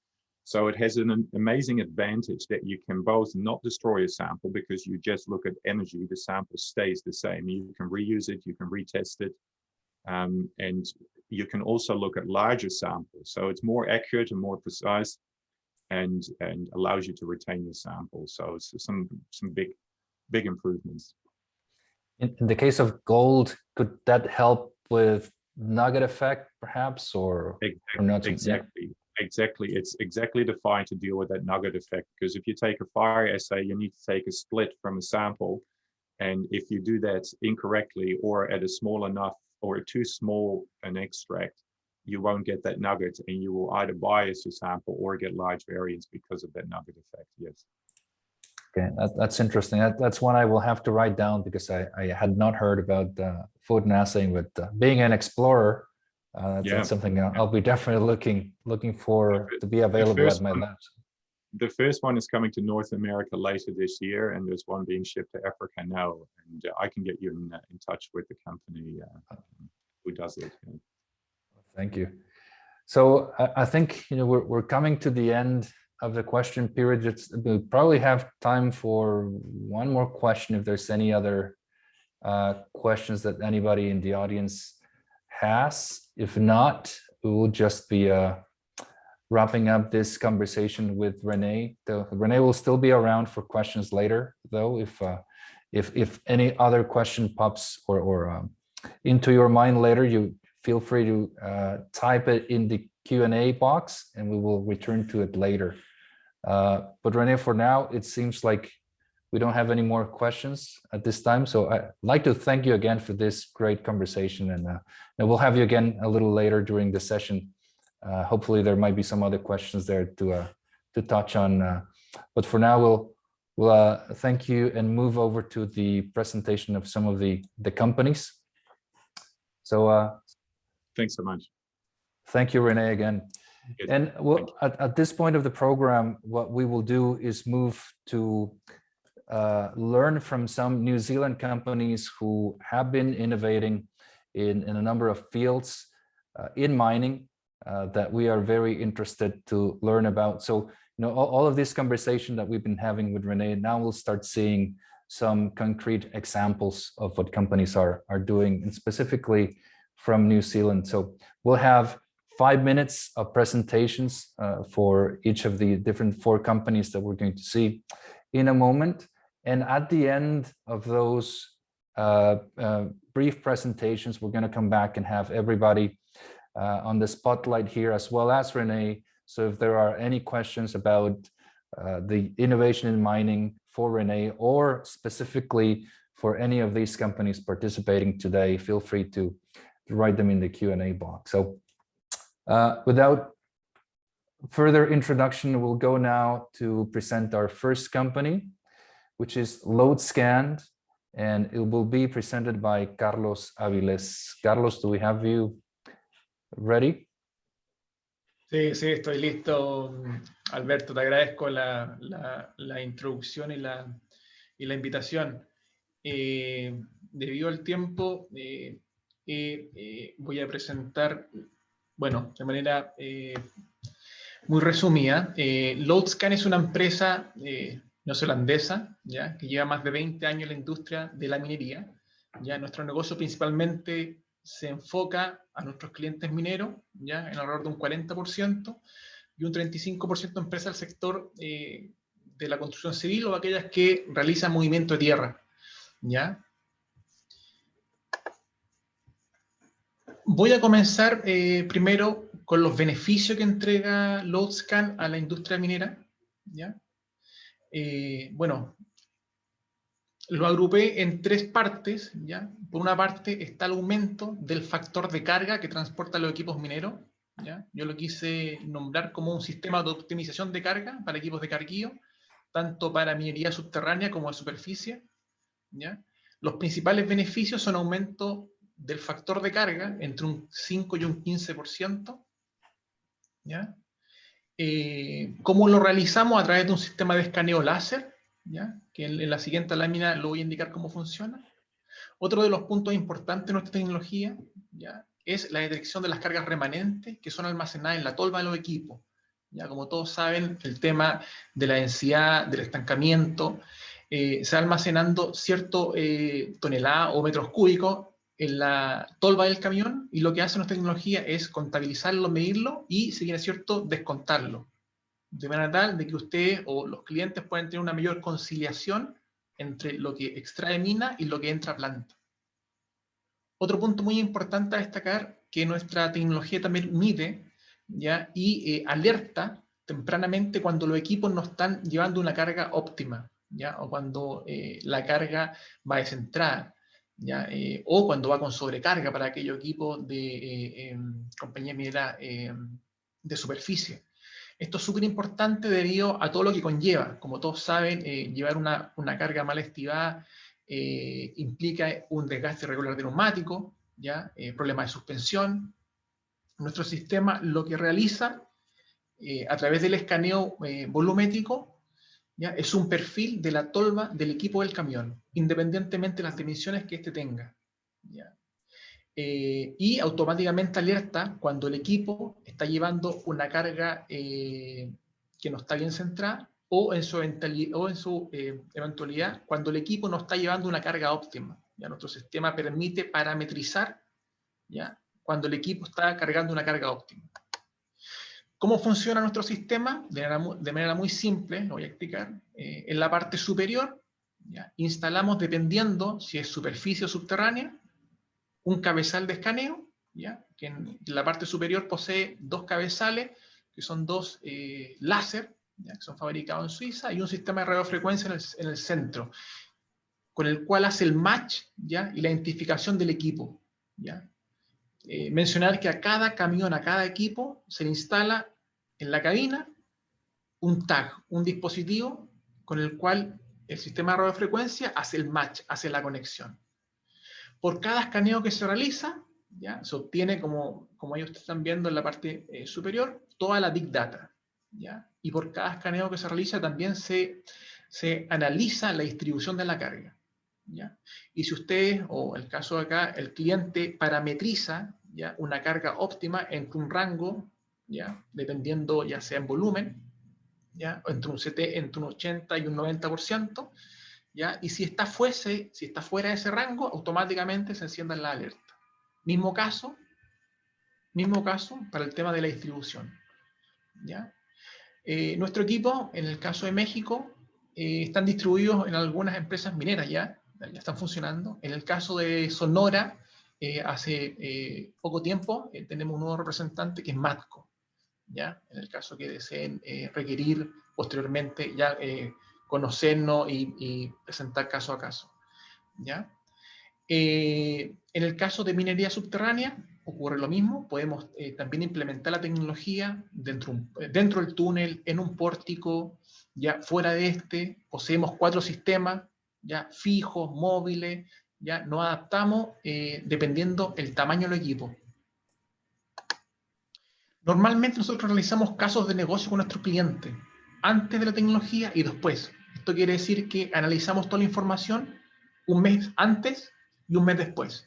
So it has an amazing advantage that you can both not destroy a sample because you just look at energy, the sample stays the same. You can reuse it, you can retest it, and you can also look at larger samples. So it's more accurate and more precise, and allows you to retain your sample. So it's some big improvements. In the case of gold, could that help with nugget effect, perhaps, or not? Exactly. Exactly. It's exactly defined to deal with that nugget effect, because if you take a fire assay, you need to take a split from a sample. And if you do that incorrectly or at a small enough or too small an extract, you won't get that nugget, and you will either bias your sample or get large variance because of that nugget effect. Yes. Okay, that's interesting. That's one I will have to write down, because I had not heard about food and assaying, but being an explorer, that's something I'll be definitely looking for to be available at my labs. The first one is coming to North America later this year, and there's one being shipped to Africa now. And I can get you in touch with the company who does it. Yeah. Thank you. So I think we're coming to the end of the question period. We'll probably have time for one more question if there's any other questions that anybody in the audience has. If not, we will just be wrapping up this conversation with Renee. Renee will still be around for questions later, though. If any other question pops or into your mind later, you feel free to type it in the Q&A box, and we will return to it later. But Renee, for now, it seems like we don't have any more questions at this time. So I'd like to thank you again for this great conversation, and we'll have you again a little later during the session. Hopefully there might be some other questions there to touch on. But for now, we'll thank you and move over to the presentation of some of the companies. So thanks so much. Thank you, Renee, again. And at this point of the program, what we will do is move to learn from some New Zealand companies who have been innovating in a number of fields in mining that we are very interested to learn about. So, all of this conversation that we've been having with Renee, now we'll start seeing some concrete examples of what companies are doing, and specifically from New Zealand. So we'll have 5 minutes of presentations for each of the different 4 companies that we're going to see in a moment. And at the end of those brief presentations, we're going to come back and have everybody on the spotlight here, as well as Renee. So if there are any questions about the innovation in mining for Renee, or specifically for any of these companies participating today, feel free to write them in the Q&A box. So without further introduction, we'll go now to present our first company, which is LoadScan, and it will be presented by Carlos Aviles. Carlos, do we have you ready? Sí, estoy listo, Alberto. Te agradezco la introducción y la invitación. Debido al tiempo, voy a presentar, bueno, de manera muy resumida. LoadScan es una empresa neozelandesa, ¿ya?, que lleva más de 20 años en la industria de la minería. ¿Ya? Nuestro negocio principalmente se enfoca a nuestros clientes mineros, ¿ya?, en alrededor de un 40%, y un 35% de empresas del sector de la construcción civil o aquellas que realizan movimiento de tierra. ¿Ya? Voy a comenzar primero con los beneficios que entrega LoadScan a la industria minera. ¿Ya? Bueno, lo agrupé en 3 partes. ¿Ya? Por una parte está el aumento del factor de carga que transportan los equipos mineros. ¿Ya? Yo lo quise nombrar como un sistema de optimización de carga para equipos de carguío, tanto para minería subterránea como de superficie. ¿Ya? Los principales beneficios son aumento del factor de carga entre un 5 y un 15%. ¿Ya? ¿Cómo lo realizamos? A través de un sistema de escaneo láser, ¿ya?, que en la siguiente lámina lo voy a indicar cómo funciona. Otro de los puntos importantes de nuestra tecnología, ¿ya?, es la detección de las cargas remanentes que son almacenadas en la tolva de los equipos. ¿Ya? Como todos saben, el tema de la densidad, del estancamiento, se va almacenando cierto tonelada o metros cúbicos en la tolva del camión, y lo que hace nuestra tecnología es contabilizarlo, medirlo y, si bien es cierto, descontarlo. De manera tal de que ustedes o los clientes puedan tener una mayor conciliación entre lo que extrae mina y lo que entra a planta. Otro punto muy importante a destacar, que nuestra tecnología también mide ¿ya? Y alerta tempranamente cuando los equipos no están llevando una carga óptima, ¿ya? O cuando la carga va descentrada, ¿ya? O cuando va con sobrecarga para aquellos equipos de compañía minera de superficie. Esto es súper importante debido a todo lo que conlleva. Como todos saben, llevar una carga mal estivada implica un desgaste irregular de neumático, ¿ya? Problemas de suspensión. Nuestro sistema lo que realiza a través del escaneo volumétrico, ¿ya? Es un perfil de la tolva del equipo del camión, independientemente de las dimensiones que éste tenga, ¿ya? Y automáticamente alerta cuando el equipo está llevando una carga que no está bien centrada, o en su eventualidad cuando el equipo no está llevando una carga óptima. ¿Ya? Nuestro sistema permite parametrizar, ¿ya? Cuando el equipo está cargando una carga óptima. ¿Cómo funciona nuestro sistema? De manera muy simple, lo voy a explicar. En la parte superior, ¿ya? Instalamos, dependiendo si es superficie o subterránea, un cabezal de escaneo, ¿ya? Que en la parte superior posee dos cabezales, que son dos láser, ¿ya? Que son fabricados en Suiza, y un sistema de radiofrecuencia en el centro, con el cual hace el match, ¿ya? Y la identificación del equipo, ¿ya? Mencionar que a cada camión, a cada equipo, se le instala en la cabina un tag, un dispositivo con el cual el sistema de radiofrecuencia hace el match, hace la conexión. Por cada escaneo que se realiza, ¿ya? Se obtiene, como ellos están viendo en la parte superior, toda la Big Data, ¿ya? Y por cada escaneo que se realiza también se analiza la distribución de la carga, ¿ya? Y si ustedes, o el caso de acá, el cliente parametriza, ¿ya? Una carga óptima entre un rango, ¿ya? Dependiendo ya sea en volumen, ¿ya? Entre un 80 y un 90%, ¿ya? Y si está fuera de ese rango, automáticamente se enciendan la alerta. Mismo caso para el tema de la distribución, ¿ya? Nuestro equipo, en el caso de México, están distribuidos en algunas empresas mineras ya están funcionando. En el caso de Sonora, hace poco tiempo tenemos un nuevo representante que es Matco, ¿ya? En el caso que deseen requerir posteriormente ya conocernos y presentar caso a caso, ¿ya? En el caso de minería subterránea ocurre lo mismo, podemos también implementar la tecnología dentro del túnel, en un pórtico, ya fuera de este, poseemos 4 sistemas, ya fijos, móviles, ya nos adaptamos dependiendo el tamaño del equipo. Normalmente nosotros realizamos casos de negocio con nuestros clientes, antes de la tecnología y después. Esto quiere decir que analizamos toda la información un mes antes y un mes después.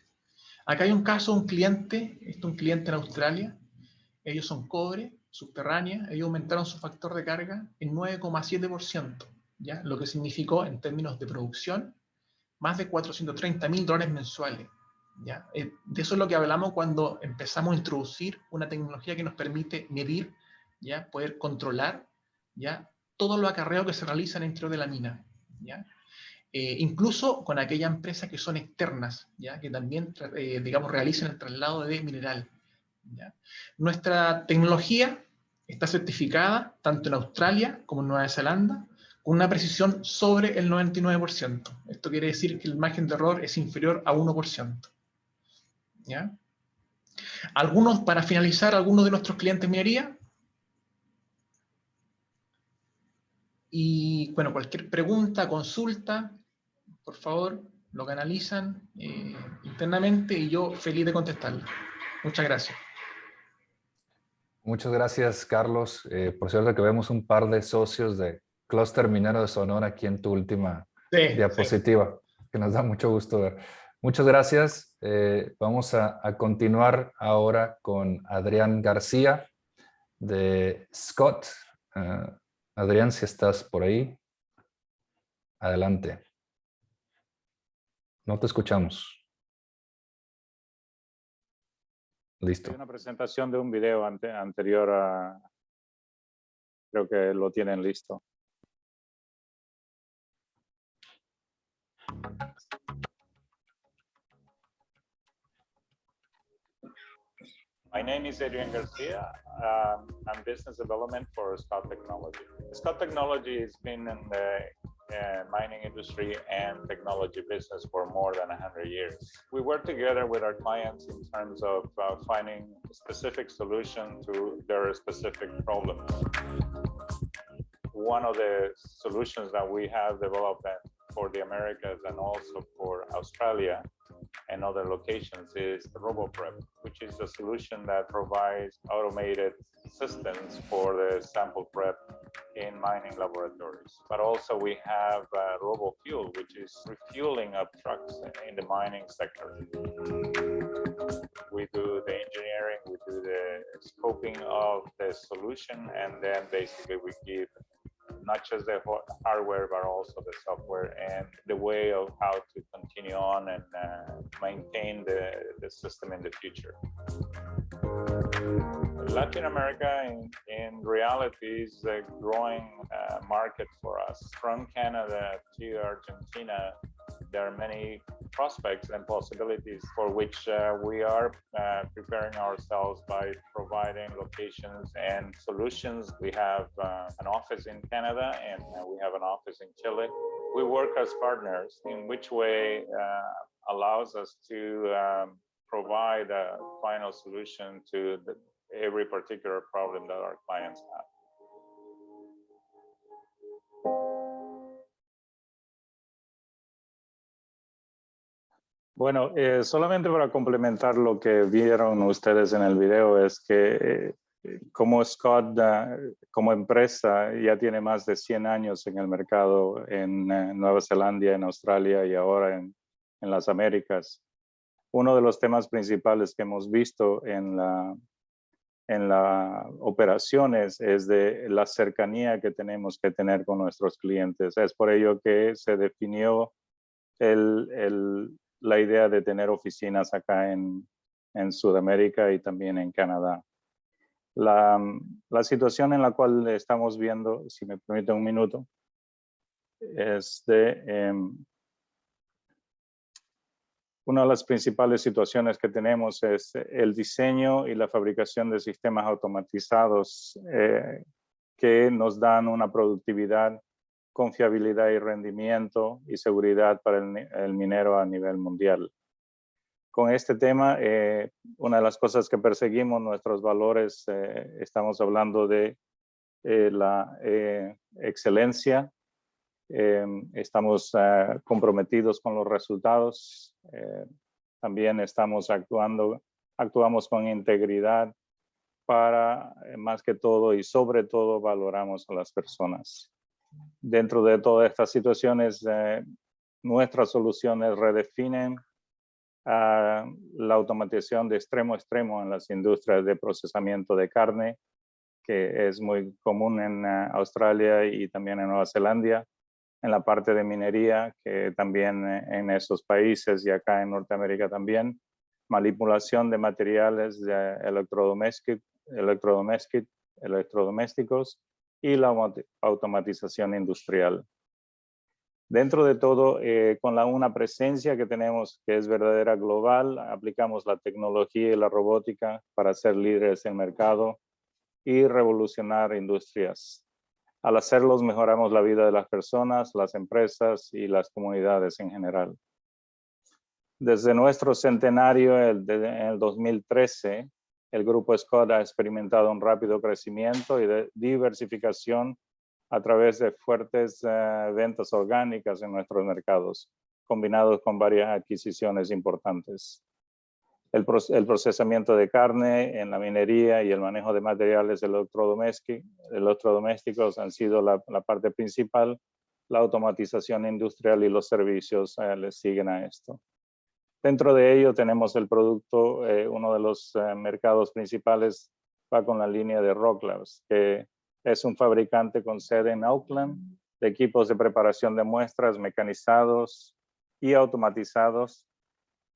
Acá hay un caso, un cliente en Australia, ellos son cobre, subterránea, ellos aumentaron su factor de carga en 9,7%, ¿ya? Lo que significó en términos de producción más de $430.000 mensuales. ¿Ya? De eso es lo que hablamos cuando empezamos a introducir una tecnología que nos permite medir, ¿ya? Poder controlar, ¿ya? Todo lo acarreo que se realiza en el interior de la mina, ¿ya? Incluso con aquellas empresas que son externas, ¿ya? Que también digamos, realizan el traslado de mineral, ¿ya? Nuestra tecnología está certificada tanto en Australia como en Nueva Zelanda, con una precisión sobre el 99%. Esto quiere decir que el margen de error es inferior a 1%. ¿Ya? Para finalizar, algunos de nuestros clientes minería. Y bueno, cualquier pregunta, consulta, por favor, lo canalizan internamente y yo feliz de contestarlo. Muchas gracias. Muchas gracias, Carlos. Por cierto que vemos un par de socios de Clúster Minero de Sonora aquí en tu última diapositiva, que nos da mucho gusto ver. Muchas gracias. Vamos a continuar ahora con Adrián García de Scott. Adrián, si estás por ahí, adelante. No te escuchamos. Listo. Hay una presentación de un video anterior a... Creo que lo tienen listo. My name is Adrian Garcia. I'm business development for Scott Technology. Scott Technology has been in the mining industry and technology business for more than 100 years. We work together with our clients in terms of finding a specific solution to their specific problems. One of the solutions that we have developed for the Americas and also for Australia and other locations is the RoboPrep, which is a solution that provides automated systems for the sample prep in mining laboratories. But also we have RoboFuel, which is refueling of trucks in the mining sector. We do the engineering, we do the scoping of the solution, and then basically we give not just the hardware, but also the software and the way of how to continue on and maintain the system in the future. Latin America in reality is a growing market for us. From Canada to Argentina, there are many prospects and possibilities for which we are preparing ourselves by providing locations and solutions. We have an office in Canada and we have an office in Chile. We work as partners, in which way allows us to provide a final solution to every particular problem that our clients have. Bueno, solamente para complementar lo que vieron ustedes en el video es que como Scott, como empresa, ya tiene más de 100 años en el mercado en Nueva Zelandia, en Australia y ahora en las Américas. Uno de los temas principales que hemos visto en las operaciones es de la cercanía que tenemos que tener con nuestros clientes. Es por ello que se definió la idea de tener oficinas acá en Sudamérica y también en Canadá. La situación en la cual estamos viendo, si me permite un minuto, es una de las principales situaciones que tenemos es el diseño y la fabricación de sistemas automatizados que nos dan una productividad, confiabilidad y rendimiento y seguridad para el minero a nivel mundial. Con este tema, una de las cosas que perseguimos, nuestros valores, estamos hablando de la excelencia. Estamos comprometidos con los resultados. También actuamos con integridad para, más que todo y sobre todo, valoramos a las personas. Dentro de todas estas situaciones, nuestras soluciones redefinen la automatización de extremo a extremo en las industrias de procesamiento de carne, que es muy común en Australia y también en Nueva Zelandia, en la parte de minería, que también en esos países y acá en Norteamérica también, manipulación de materiales de electrodomésticos y la automatización industrial. Dentro de todo, con una presencia que tenemos que es verdadera global, aplicamos la tecnología y la robótica para ser líderes en el mercado y revolucionar industrias. Al hacerlos, mejoramos la vida de las personas, las empresas y las comunidades en general. Desde nuestro centenario en el 2013, el Grupo Scott ha experimentado un rápido crecimiento y diversificación a través de fuertes ventas orgánicas en nuestros mercados, combinados con varias adquisiciones importantes. El procesamiento de carne en la minería y el manejo de materiales electrodomésticos han sido la parte principal. La automatización industrial y los servicios les siguen a esto. Dentro de ello tenemos el producto, uno de los mercados principales va con la línea de Rocklabs, que es un fabricante con sede en Auckland de equipos de preparación de muestras mecanizados y automatizados,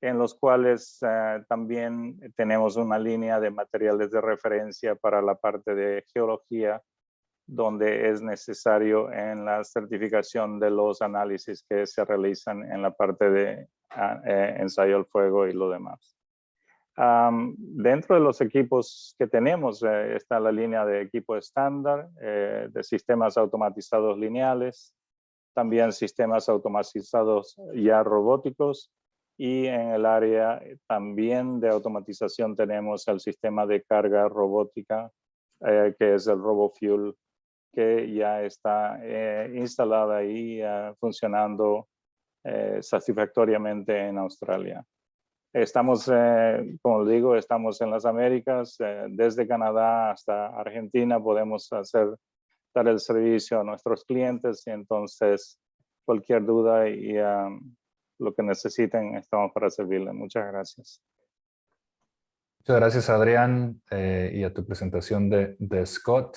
en los cuales también tenemos una línea de materiales de referencia para la parte de geología, donde es necesario en la certificación de los análisis que se realizan en la parte de ensayo al fuego y lo demás. Dentro de los equipos que tenemos está la línea de equipo estándar, de sistemas automatizados lineales, también sistemas automatizados ya robóticos, y en el área también de automatización tenemos el sistema de carga robótica, que es el RoboFuel, que ya está instalada y funcionando satisfactoriamente en Australia. Estamos, como digo, estamos en las Américas, desde Canadá hasta Argentina podemos dar el servicio a nuestros clientes, y entonces cualquier duda y lo que necesiten estamos para servirles. Muchas gracias. Muchas gracias, Adrián, y a tu presentación de Scott.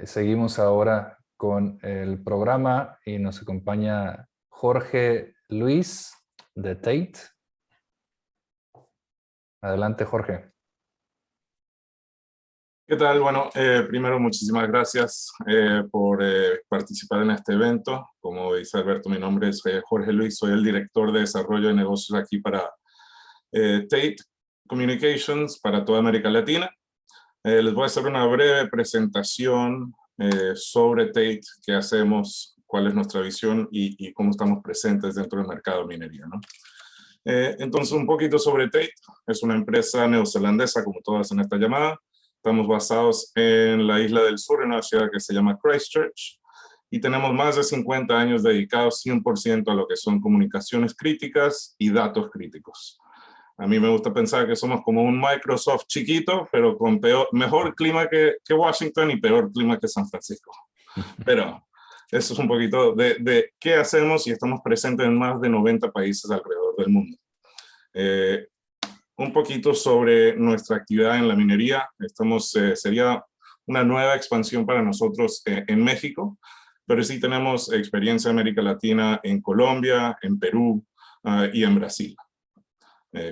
Seguimos ahora con el programa y nos acompaña Jorge Luis de Tate. Adelante, Jorge. ¿Qué tal? Bueno, primero muchísimas gracias por participar en este evento. Como dice Alberto, mi nombre es Jorge Luis, soy el director de desarrollo de negocios aquí para Tate Communications para toda América Latina. Les voy a hacer una breve presentación sobre Tate, qué hacemos, cuál es nuestra visión y cómo estamos presentes dentro del mercado de minería, ¿no? Entonces, un poquito sobre Tate. Es una empresa neozelandesa, como todas en esta llamada. Estamos basados en la isla del sur, en una ciudad que se llama Christchurch, y tenemos más de 50 años dedicados 100% a lo que son comunicaciones críticas y datos críticos. A mí me gusta pensar que somos como un Microsoft chiquito, pero con mejor clima que Washington y peor clima que San Francisco. Pero eso es un poquito de qué hacemos, y estamos presentes en más de 90 países alrededor del mundo. Un poquito sobre nuestra actividad en la minería. Sería una nueva expansión para nosotros en México, pero sí tenemos experiencia en América Latina, en Colombia, en Perú y en Brasil.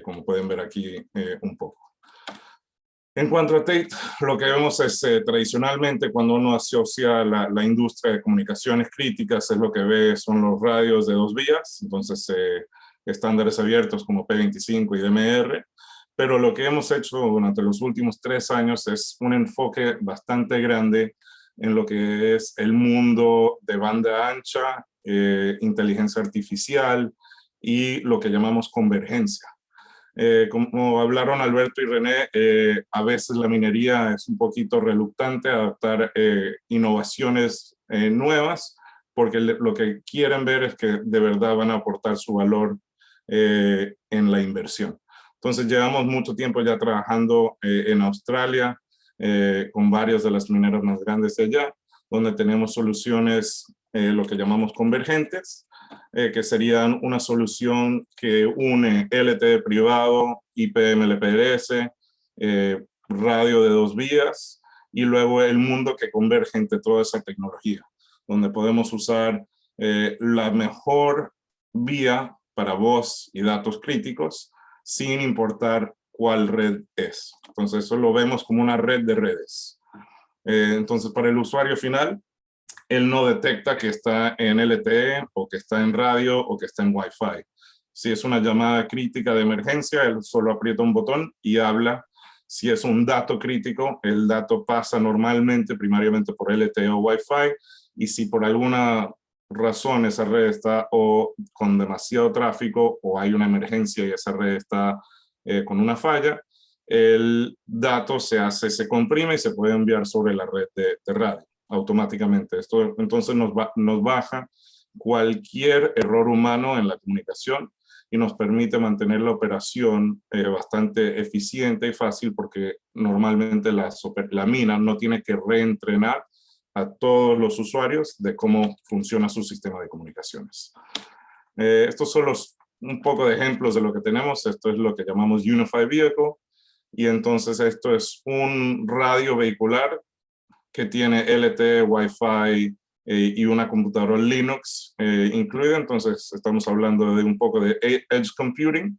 Como pueden ver aquí un poco. En cuanto a Tate, lo que vemos es tradicionalmente cuando uno asocia la industria de comunicaciones críticas, es lo que ve son los radios de 2 vías, entonces estándares abiertos como P25 y DMR, pero lo que hemos hecho durante los últimos 3 años es un enfoque bastante grande en lo que es el mundo de banda ancha, inteligencia artificial y lo que llamamos convergencia. Como hablaron Alberto y René, a veces la minería es un poquito reluctante a adaptar innovaciones nuevas, porque lo que quieren ver es que de verdad van a aportar su valor en la inversión. Entonces llevamos mucho tiempo ya trabajando en Australia con varias de las mineras más grandes de allá, donde tenemos soluciones, lo que llamamos convergentes, que serían una solución que une LTE privado, IP-MPLS, radio de 2 vías, y luego el mundo que converge entre toda esa tecnología, donde podemos usar la mejor vía para voz y datos críticos, sin importar cuál red es. Entonces eso lo vemos como una red de redes. Entonces para el usuario final, él no detecta que está en LTE o que está en radio o que está en Wi-Fi. Si es una llamada crítica de emergencia, él solo aprieta un botón y habla. Si es un dato crítico, el dato pasa normalmente, primariamente por LTE o Wi-Fi, y si por alguna razón esa red está o con demasiado tráfico o hay una emergencia y esa red está con una falla, el dato se comprime y se puede enviar sobre la red de radio automáticamente. Esto entonces nos baja cualquier error humano en la comunicación y nos permite mantener la operación bastante eficiente y fácil, porque normalmente la mina no tiene que reentrenar a todos los usuarios de cómo funciona su sistema de comunicaciones. Estos son un poco de ejemplos de lo que tenemos. Esto es lo que llamamos Unified Vehicle, y entonces esto es un radio vehicular que tiene LTE, Wi-Fi y una computadora Linux incluida. Entonces estamos hablando de un poco de edge computing,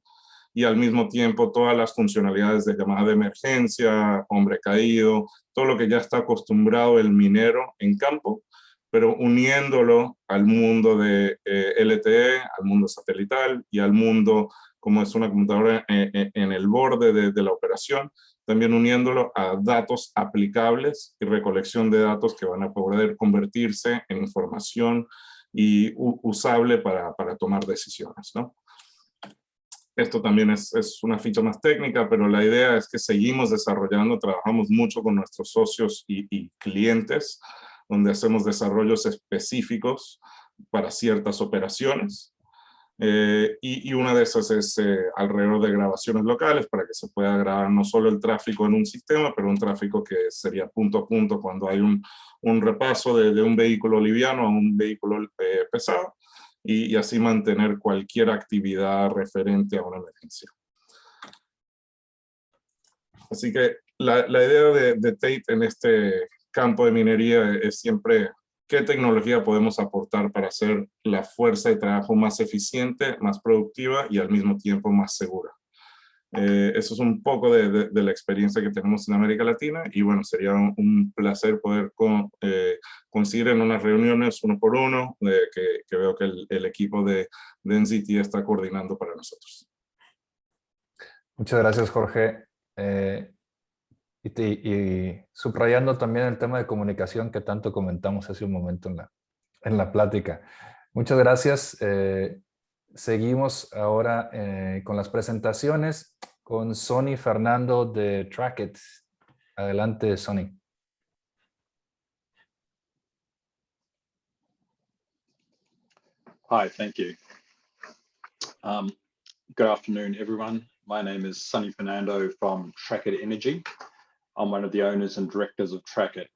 y al mismo tiempo todas las funcionalidades de llamada de emergencia, hombre caído, todo lo que ya está acostumbrado el minero en campo, pero uniéndolo al mundo de LTE, al mundo satelital y al mundo como es una computadora en el borde de la operación, también uniéndolo a datos aplicables y recolección de datos que van a poder convertirse en información y usable para tomar decisiones, ¿no? Esto también es una ficha más técnica, pero la idea es que seguimos desarrollando, trabajamos mucho con nuestros socios y clientes, donde hacemos desarrollos específicos para ciertas operaciones. Y una de esas es alrededor de grabaciones locales, para que se pueda grabar no solo el tráfico en un sistema, pero un tráfico que sería punto a punto cuando hay un repaso de un vehículo liviano a un vehículo pesado, y así mantener cualquier actividad referente a una emergencia. Así que la idea de Tate en este campo de minería es siempre qué tecnología podemos aportar para hacer la fuerza de trabajo más eficiente, más productiva y al mismo tiempo más segura. Eso es un poco de la experiencia que tenemos en América Latina, y bueno, sería un placer poder conseguir en unas reuniones uno por uno, que veo que el equipo de NCT está coordinando para nosotros. Muchas gracias, Jorge. Y subrayando también el tema de comunicación que tanto comentamos hace un momento en la plática. Muchas gracias. Seguimos ahora con las presentaciones con Sonny Fernando de Trackit. Adelante, Sonny. Hi, thank you. Good afternoon, everyone. My name is Sonny Fernando from Trackit Energy. I'm one of the owners and directors of Trackit.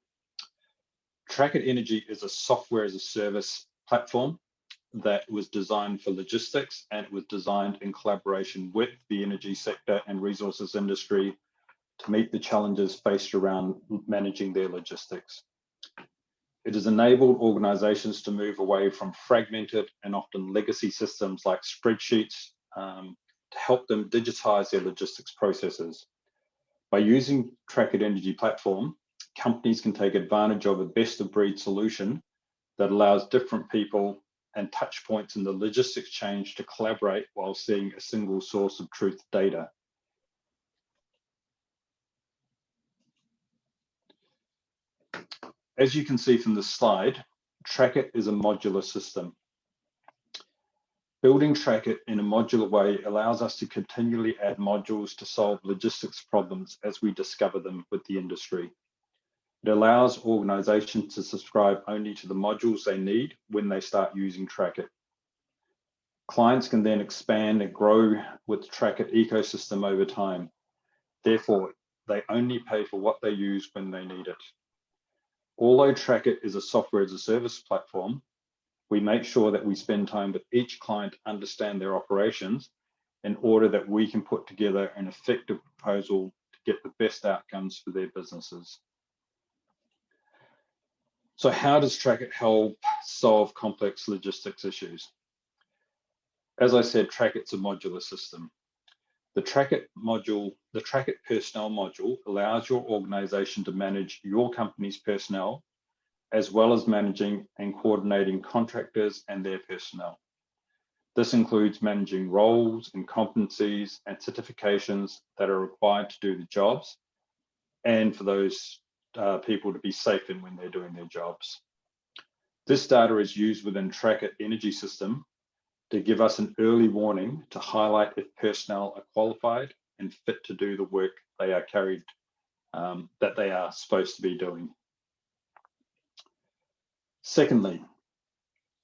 Trackit Energy is a software as a service platform that was designed for logistics, and it was designed in collaboration with the energy sector and resources industry to meet the challenges faced around managing their logistics. It has enabled organizations to move away from fragmented and often legacy systems like spreadsheets to help them digitize their logistics processes. By using Trackit Energy platform, companies can take advantage of a best-of-breed solution that allows different people and touch points in the logistics chain to collaborate while seeing a single source of truth data. As you can see from the slide, Trackit is a modular system. Building Trackit in a modular way allows us to continually add modules to solve logistics problems as we discover them with the industry. It allows organizations to subscribe only to the modules they need when they start using Trackit. Clients can then expand and grow with the Trackit ecosystem over time. Therefore, they only pay for what they use when they need it. Although Trackit is a software as a service platform, we make sure that we spend time with each client to understand their operations in order that we can put together an effective proposal to get the best outcomes for their businesses. So how does Trackit help solve complex logistics issues? As I said, Trackit's a modular system. The Trackit personnel module allows your organization to manage your company's personnel, as well as managing and coordinating contractors and their personnel. This includes managing roles and competencies and certifications that are required to do the jobs, and for those people to be safe in when they're doing their jobs. This data is used within Trackit Energy System to give us an early warning to highlight if personnel are qualified and fit to do the work they are that they are supposed to be doing. Secondly,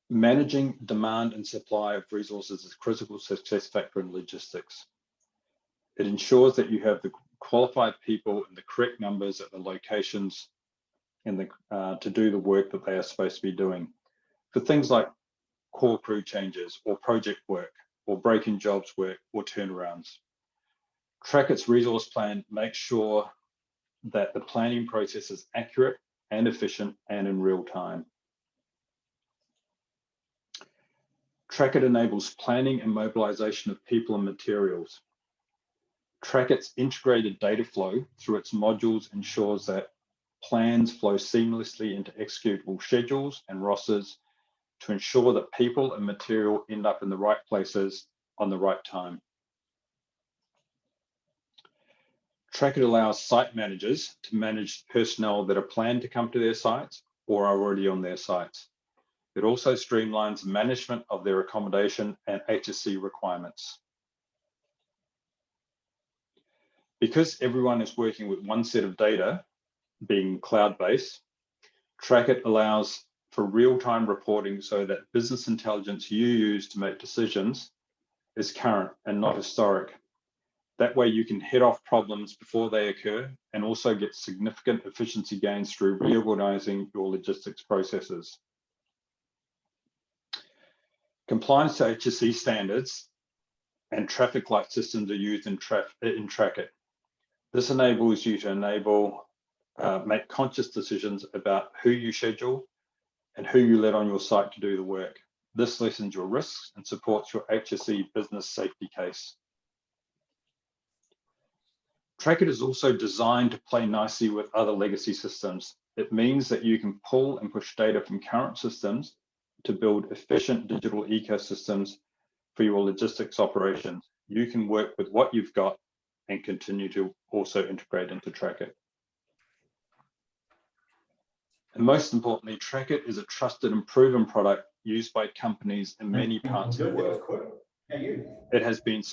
managing demand and supply of resources is a critical success factor in logistics. It ensures that you have the qualified people in the correct numbers at the locations to do the work that they are supposed to be doing. For things like core crew changes or project work or break-in jobs work or turnarounds. Trackit's resource plan makes sure that the planning process is accurate and efficient and in real time. Trackit enables planning and mobilization of people and materials. Trackit's integrated data flow through its modules ensures that plans flow seamlessly into executable schedules and rosters to ensure that people and material end up in the right places on the right time. Track It allows site managers to manage personnel that are planned to come to their sites or are already on their sites. It also streamlines management of their accommodation and HSE requirements. Because everyone is working with one set of data, being cloud-based, Track It allows for real-time reporting so that business intelligence you use to make decisions is current and not historic. That way you can head off problems before they occur and also get significant efficiency gains through reorganizing your logistics processes. Compliance to HSE standards and traffic light systems are used in Track It. This enables you to make conscious decisions about who you schedule and who you let on your site to do the work. This lessens your risks and supports your HSE business safety case. Track It is also designed to play nicely with other legacy systems. It means that you can pull and push data from current systems to build efficient digital ecosystems for your logistics operations. You can work with what you've got and continue to also integrate into Track It. And most importantly, Track It is a trusted and proven product used by companies in many parts of the world. It has been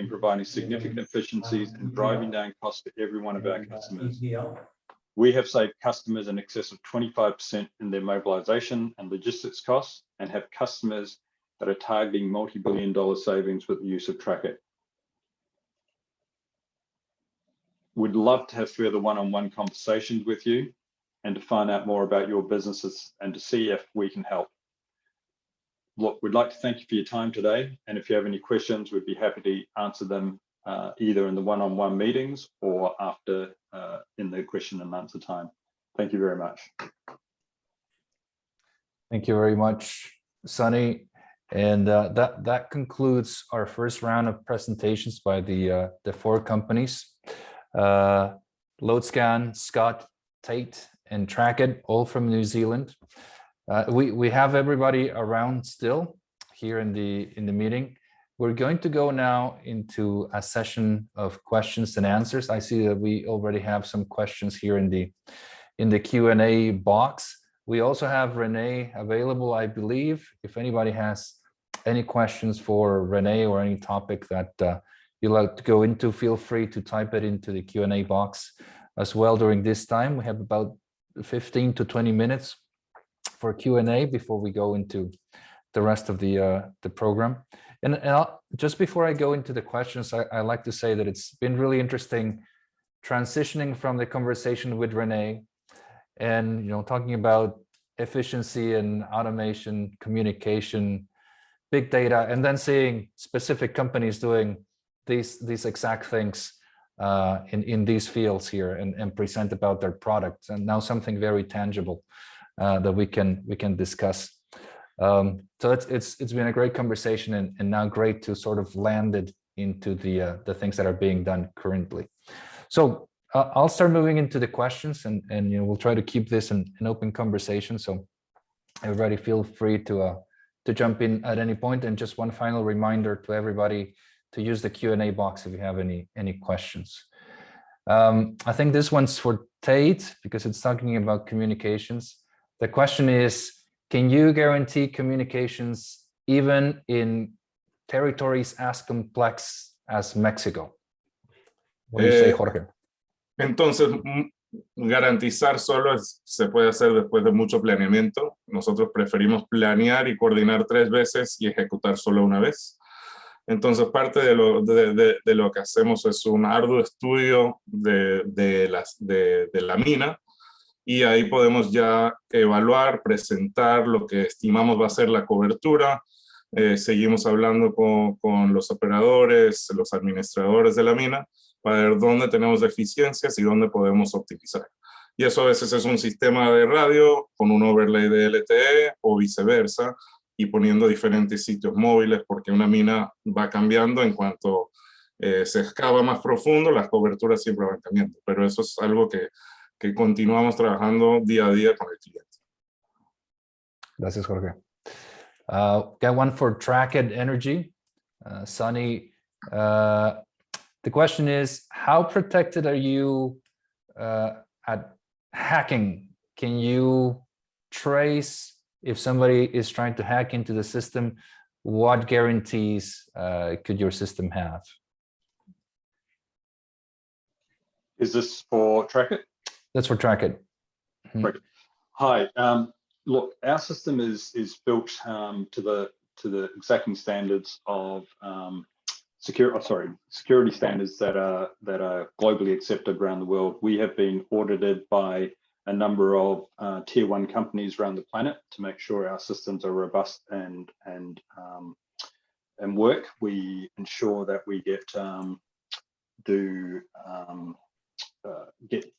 providing significant efficiencies and driving down costs for every one of our customers. We have saved customers in excess of 25% in their mobilization and logistics costs and have customers that are targeting multi-billion-dollar savings with the use of Track It. We'd love to have further one-on-one conversations with you and to find out more about your businesses and to see if we can help. Look, we'd like to thank you for your time today. And if you have any questions, we'd be happy to answer them either in the one-on-one meetings or after in the question and answer time. Thank you very much. Thank you very much, Sonny. And that concludes our first round of presentations by the four companies. LoadScan, Scott, Tate, and Track It, all from New Zealand. We have everybody around still here in the meeting. We're going to go now into a session of questions and answers. I see that we already have some questions here in the Q&A box. We also have Renee available, I believe. If anybody has any questions for Renee or any topic that you'd like to go into, feel free to type it into the Q&A box as well during this time. We have about 15 to 20 minutes for Q&A before we go into the rest of the program. And just before I go into the questions, I like to say that it's been really interesting transitioning from the conversation with Renee and talking about efficiency and automation, communication, big data, and then seeing specific companies doing these exact things in these fields here and present about their products, and now something very tangible that we can discuss. So it's been a great conversation and now great to sort of land it into the things that are being done currently. So I'll start moving into the questions and we'll try to keep this an open conversation. So everybody feel free to jump in at any point. And just one final reminder to everybody to use the Q&A box if you have any questions. I think this one's for Tate because it's talking about communications. The question is, can you guarantee communications even in territories as complex as Mexico? What do you say, Jorge? Entonces, garantizar solo se puede hacer después de mucho planeamiento. Nosotros preferimos planear y coordinar 3 veces y ejecutar solo una vez. Entonces, parte de lo que hacemos es un arduo estudio de la mina, y ahí podemos ya evaluar, presentar lo que estimamos va a ser la cobertura. Seguimos hablando con los operadores, los administradores de la mina, para ver dónde tenemos deficiencias y dónde podemos optimizar. Y eso a veces es un sistema de radio con un overlay de LTE o viceversa, y poniendo diferentes sitios móviles, porque una mina va cambiando en cuanto se excava más profundo, las coberturas siempre van cambiando. Pero eso es algo que continuamos trabajando día a día con el cliente. Gracias, Jorge. Got one for Track It Energy. Sonny, the question is, how protected are you at hacking? Can you trace if somebody is trying to hack into the system? What guarantees could your system have? Is this for Track It? That's for Track It. Right. Hi. Look, our system is built to the exacting standards of security standards that are globally accepted around the world. We have been audited by a number of tier 1 companies around the planet to make sure our systems are robust and work. We ensure that we get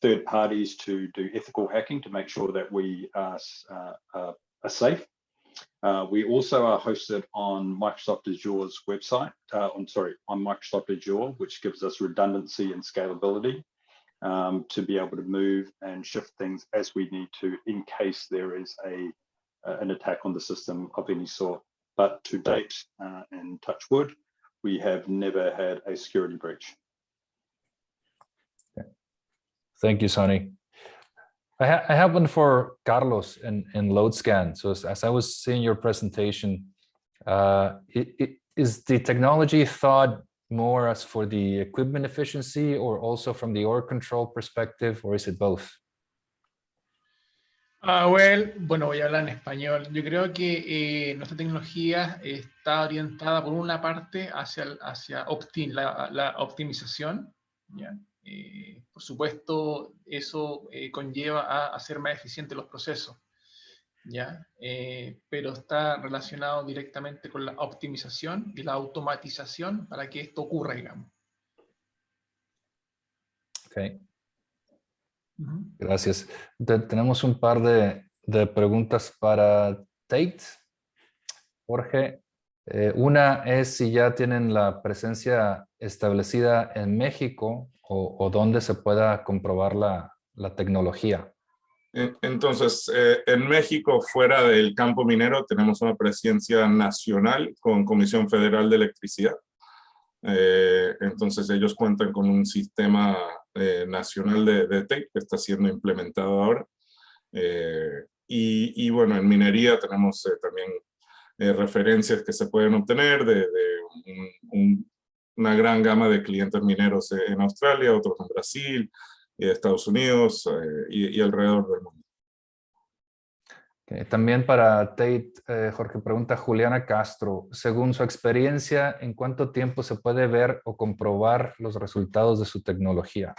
third parties to do ethical hacking to make sure that we are safe. We also are hosted on Microsoft Azure's website, on Microsoft Azure, which gives us redundancy and scalability to be able to move and shift things as we need to in case there is an attack on the system of any sort. But to date, and touch wood, we have never had a security breach. Okay. Thank you, Sonny. I have one for Carlos in LoadScan. So as I was seeing your presentation, is the technology thought more as for the equipment efficiency or also from the ore control perspective, or is it both? Bueno, voy a hablar en español. Yo creo que nuestra tecnología está orientada por una parte hacia la optimización, ¿ya? Por supuesto, eso conlleva a hacer más eficientes los procesos, ¿ya? Pero está relacionado directamente con la optimización y la automatización para que esto ocurra, digamos. Okay. Gracias. Tenemos un par de preguntas para Tate. Jorge, una es si ya tienen la presencia establecida en México o dónde se pueda comprobar la tecnología. Entonces, en México, fuera del campo minero, tenemos una presencia nacional con Comisión Federal de Electricidad. Entonces, ellos cuentan con un sistema nacional de TEC que está siendo implementado ahora. Y bueno, en minería tenemos también referencias que se pueden obtener de una gran gama de clientes mineros en Australia, otros en Brasil, Estados Unidos y alrededor del mundo. Okay. También para Tate, Jorge, pregunta Juliana Castro, según su experiencia, ¿en cuánto tiempo se puede ver o comprobar los resultados de su tecnología?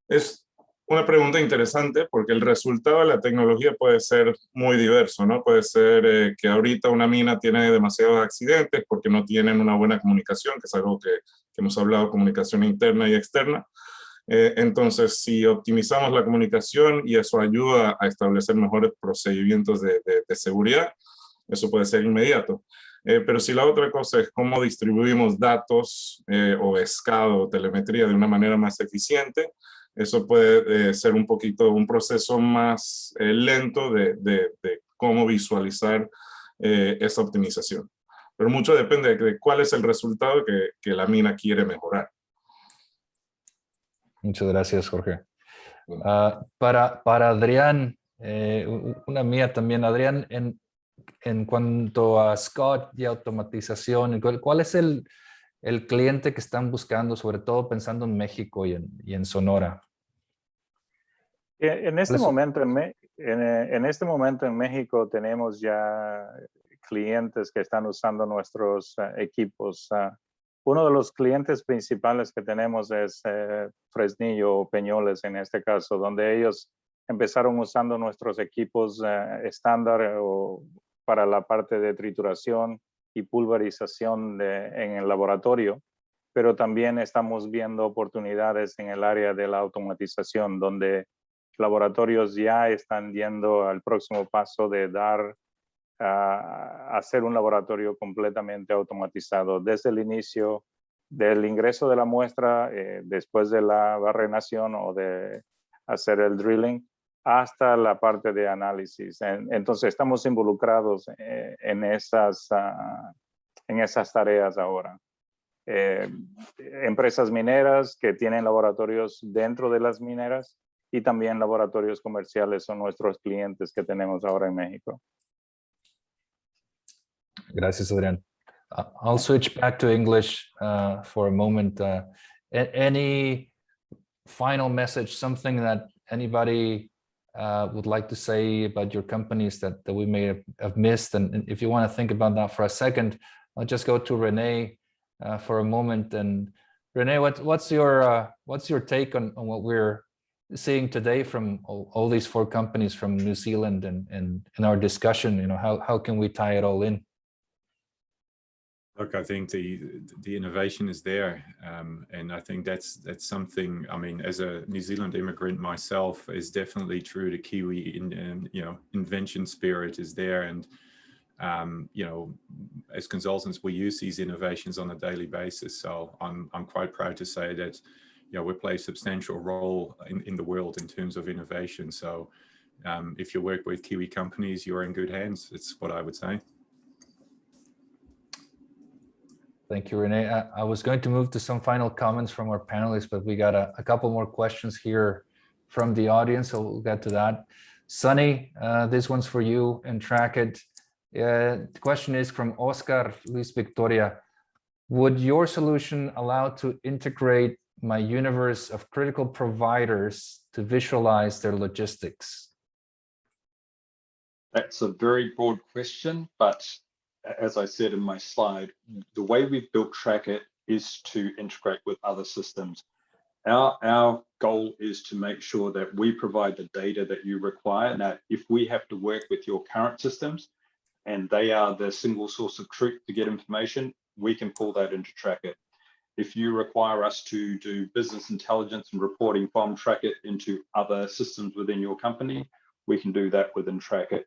Es una pregunta interesante porque el resultado de la tecnología puede ser muy diverso, ¿no? Puede ser que ahorita una mina tiene demasiados accidentes porque no tienen una buena comunicación, que es algo que hemos hablado, comunicación interna y externa. Entonces, si optimizamos la comunicación y eso ayuda a establecer mejores procedimientos de seguridad, eso puede ser inmediato. Pero si la otra cosa es cómo distribuimos datos o escado o telemetría de una manera más eficiente, eso puede ser un proceso más lento de cómo visualizar esa optimización. Pero mucho depende de cuál es el resultado que la mina quiere mejorar. Muchas gracias, Jorge. Para Adrián, una mía también. Adrián, en cuanto a Scott y automatización, ¿cuál es el cliente que están buscando, sobre todo pensando en México y en Sonora? En este momento en México tenemos ya clientes que están usando nuestros equipos. Uno de los clientes principales que tenemos es Fresnillo o Peñoles en este caso, donde ellos empezaron usando nuestros equipos estándar para la parte de trituración y pulverización en el laboratorio, pero también estamos viendo oportunidades en el área de la automatización, donde laboratorios ya están yendo al próximo paso de hacer un laboratorio completamente automatizado desde el inicio del ingreso de la muestra, después de la barrenación o de hacer el drilling, hasta la parte de análisis. Entonces estamos involucrados en esas tareas ahora. empresas mineras que tienen laboratorios dentro de las mineras y también laboratorios comerciales son nuestros clientes que tenemos ahora en México. Gracias, Adrián. I'll switch back to English for a moment. Any final message, something that anybody would like to say about your companies that we may have missed? And if you want to think about that for a second, I'll just go to Renee for a moment. And Renee, what's your take on what we're seeing today from all these 4 companies from New Zealand and in our discussion? You know, how can we tie it all in? Look, I think the innovation is there, and I think that's something. I mean, as a New Zealand immigrant myself, is definitely true. The Kiwi, invention spirit is there, and as consultants, we use these innovations on a daily basis. So I'm quite proud to say that, we play a substantial role in the world in terms of innovation. So if you work with Kiwi companies, you're in good hands. It's what I would say. Thank you, Renee. I was going to move to some final comments from our panelists, but we got a couple more questions here from the audience, so we'll get to that. Sunny, this one's for you and Track It. The question is from Oscar Luis Victoria. Would your solution allow to integrate my universe of critical providers to visualize their logistics? That's a very broad question, but as I said in my slide, the way we've built Track It is to integrate with other systems. Our goal is to make sure that we provide the data that you require. Now, if we have to work with your current systems and they are the single source of truth to get information, we can pull that into Track It. If you require us to do business intelligence and reporting from Track It into other systems within your company, we can do that within Track It.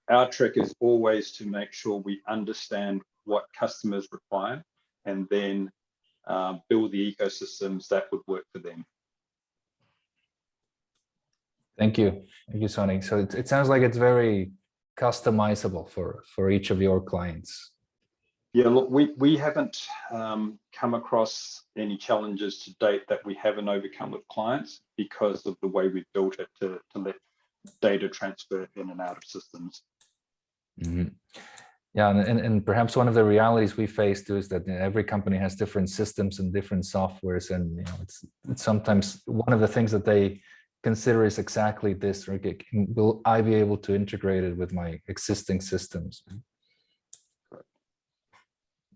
Our trick is always to make sure we understand what customers require and then build the ecosystems that would work for them. Thank you. Thank you, Sonny. So it sounds like it's very customizable for each of your clients. Yeah, look, we haven't come across any challenges to date that we haven't overcome with clients because of the way we built it to let data transfer in and out of systems. Mm-hmm. Yeah, and perhaps one of the realities we face too is that every company has different systems and different softwares, and it's sometimes one of the things that they consider is exactly this: will I be able to integrate it with my existing systems?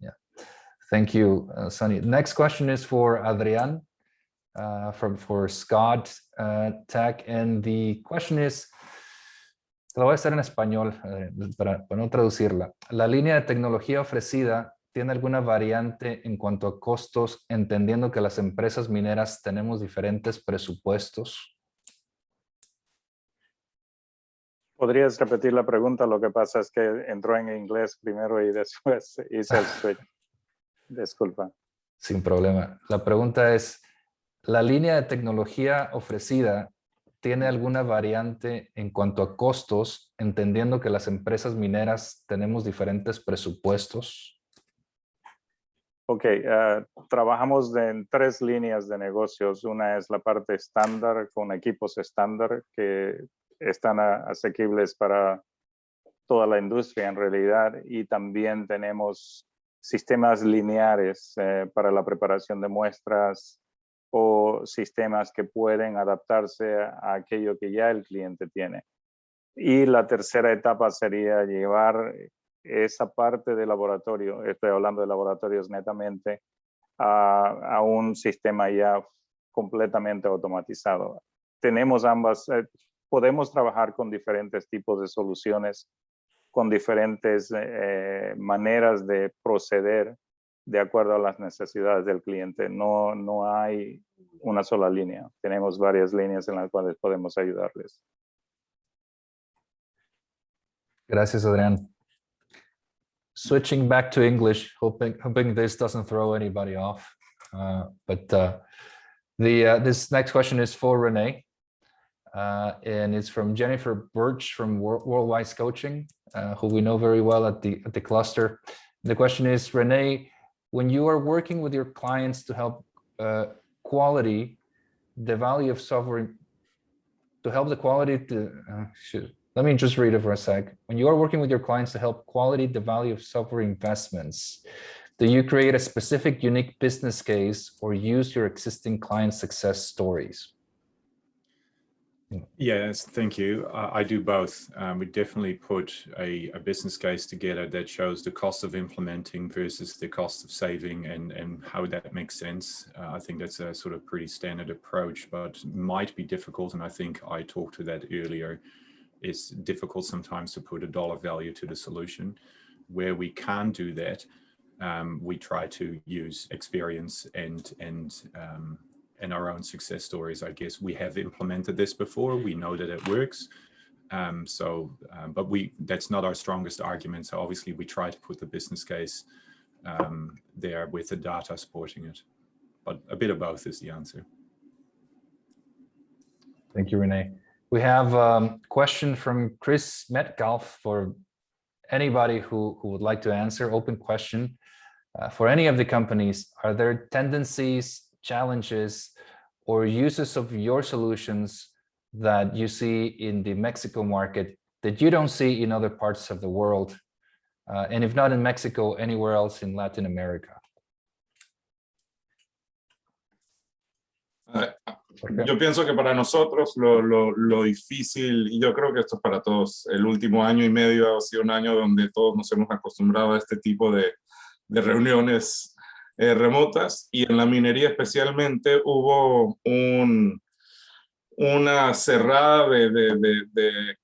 Yeah, thank you, Sunny. Next question is for Adrián for Scott Tech, and the question is. Lo voy a hacer en español para no traducirla. ¿La línea de tecnología ofrecida tiene alguna variante en cuanto a costos, entendiendo que las empresas mineras tenemos diferentes presupuestos? ¿Podrías repetir la pregunta? Lo que pasa es que entró en inglés primero y después hice el switch. Disculpa. Sin problema. La pregunta es, ¿la línea de tecnología ofrecida tiene alguna variante en cuanto a costos, entendiendo que las empresas mineras tenemos diferentes presupuestos? Ok, trabajamos en 3 líneas de negocios. Una es la parte estándar, con equipos estándar que están asequibles para toda la industria en realidad, y también tenemos sistemas lineares para la preparación de muestras, o sistemas que pueden adaptarse a aquello que ya el cliente tiene. Y la tercera etapa sería llevar esa parte de laboratorio, estoy hablando de laboratorios netamente, a un sistema ya completamente automatizado. Tenemos ambas, podemos trabajar con diferentes tipos de soluciones, con diferentes maneras de proceder de acuerdo a las necesidades del cliente. No hay una sola línea. Tenemos varias líneas en las cuales podemos ayudarles. Gracias, Adrián. Switching back to English, hoping this doesn't throw anybody off. This next question is for Renee. And it's from Jennifer Birch from Worldwide Coaching, who we know very well at the cluster. The question is, Renee, when you are working with your clients to help quality, the value of software, to help the quality to, let me just read it for a sec. When you are working with your clients to help quality the value of software investments, do you create a specific unique business case or use your existing client success stories? Yes, thank you. I do both. We definitely put a business case together that shows the cost of implementing versus the cost of saving and how that makes sense. I think that's a sort of pretty standard approach, but might be difficult. And I think I talked to that earlier. It's difficult sometimes to put a dollar value to the solution. Where we can do that, we try to use experience and our own success stories. I guess we have implemented this before. We know that it works. But that's not our strongest argument. So obviously we try to put the business case there with the data supporting it. But a bit of both is the answer. Thank you, Renee. We have a question from Chris Metcalf for anybody who would like to answer. Open question. For any of the companies, are there tendencies, challenges, or uses of your solutions that you see in the Mexico market that you don't see in other parts of the world? And if not in Mexico, anywhere else in Latin America? Yo pienso que para nosotros lo difícil, y yo creo que esto es para todos, el último año y medio ha sido un año donde todos nos hemos acostumbrado a este tipo de reuniones remotas, y en la minería especialmente hubo una cerrada de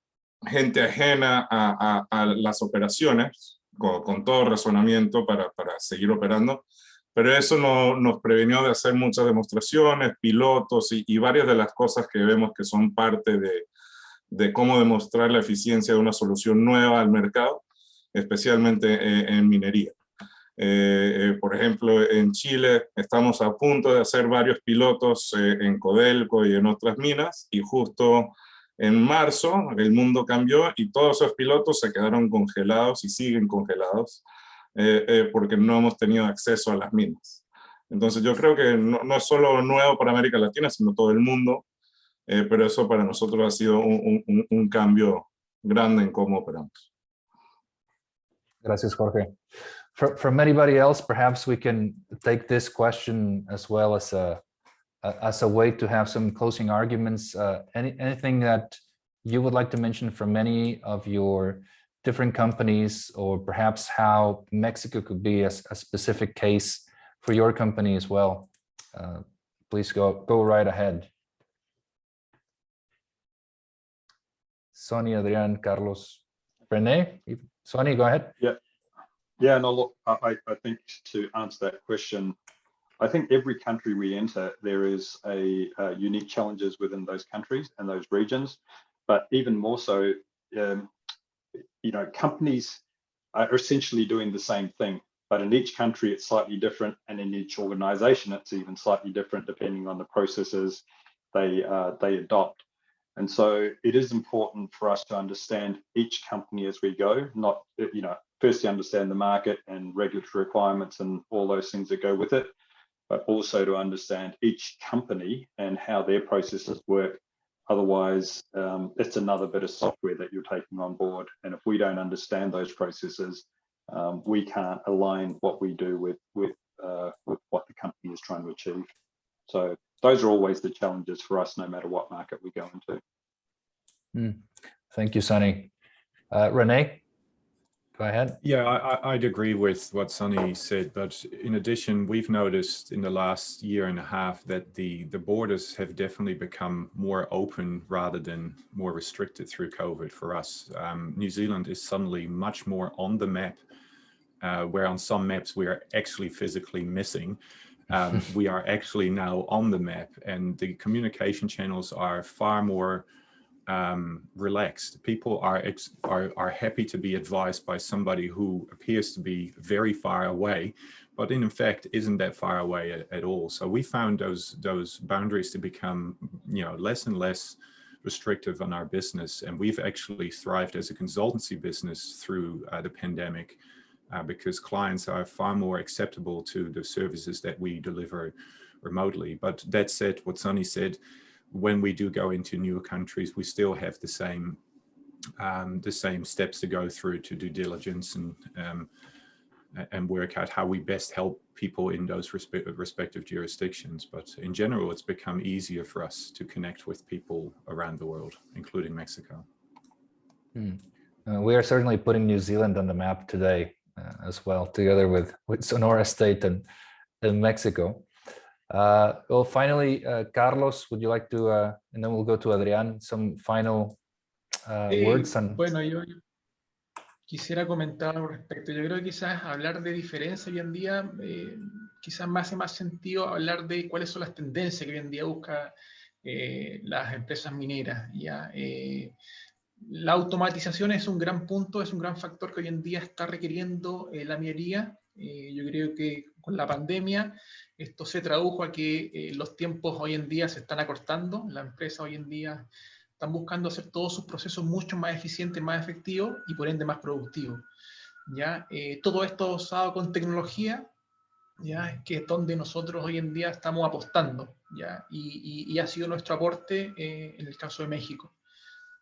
gente ajena a las operaciones, con todo razonamiento para seguir operando, pero eso nos prevenió de hacer muchas demostraciones, pilotos y varias de las cosas que vemos que son parte de cómo demostrar la eficiencia de una solución nueva al mercado, especialmente en minería. Por ejemplo, en Chile estamos a punto de hacer varios pilotos en Codelco y en otras minas, y justo en marzo el mundo cambió y todos esos pilotos se quedaron congelados y siguen congelados porque no hemos tenido acceso a las minas. Entonces yo creo que no es solo nuevo para América Latina, sino todo el mundo, pero eso para nosotros ha sido un cambio grande en cómo operamos. Gracias, Jorge. From anybody else, perhaps we can take this question as well as a way to have some closing arguments. Anything that you would like to mention from any of your different companies, or perhaps how Mexico could be a specific case for your company as well? Please go right ahead. Sonny, Adrian, Carlos, Renee. Sonny, go ahead. Yeah, no, look, I think to answer that question, I think every country we enter, there is a unique challenges within those countries and those regions, but even more so, companies are essentially doing the same thing, but in each country it's slightly different, and in each organization it's even slightly different depending on the processes they adopt. And so it is important for us to understand each company as we go, not, firstly understand the market and regulatory requirements and all those things that go with it, but also to understand each company and how their processes work. Otherwise, it's another bit of software that you're taking on board. And if we don't understand those processes, we can't align what we do with what the company is trying to achieve. So those are always the challenges for us, no matter what market we go into. Thank you, Sonny. Renee, go ahead. Yeah, I'd agree with what Sonny said, but in addition, we've noticed in the last year and a half that the borders have definitely become more open rather than more restricted through COVID for us. New Zealand is suddenly much more on the map, where on some maps we are actually physically missing. We are actually now on the map, and the communication channels are far more relaxed. People are happy to be advised by somebody who appears to be very far away, but in fact isn't that far away at all. So we found those boundaries to become less and less restrictive on our business, and we've actually thrived as a consultancy business through the pandemic. because clients are far more acceptable to the services that we deliver remotely. But that said, what Sunny said, when we do go into new countries, we still have the same steps to go through to due diligence and work out how we best help people in those respective jurisdictions. But in general, it's become easier for us to connect with people around the world, including Mexico. We are certainly putting New Zealand on the map today as well, together with Sonora State and Mexico. Well, finally, Carlos, would you like to, and then we'll go to Adrián, some final words? Bueno, yo quisiera comentar al respecto. Yo creo que quizás hablar de diferencia hoy en día, quizás me hace más sentido hablar de cuáles son las tendencias que hoy en día buscan las empresas mineras. ¿Ya? La automatización es un gran punto, es un gran factor que hoy en día está requiriendo la minería. Yo creo que con la pandemia esto se tradujo a que los tiempos hoy en día se están acortando. Las empresas hoy en día están buscando hacer todos sus procesos mucho más eficientes, más efectivos y por ende más productivos. ¿Ya? Todo esto usado con tecnología, ¿ya? Que es donde nosotros hoy en día estamos apostando, ¿ya? Y ha sido nuestro aporte en el caso de México.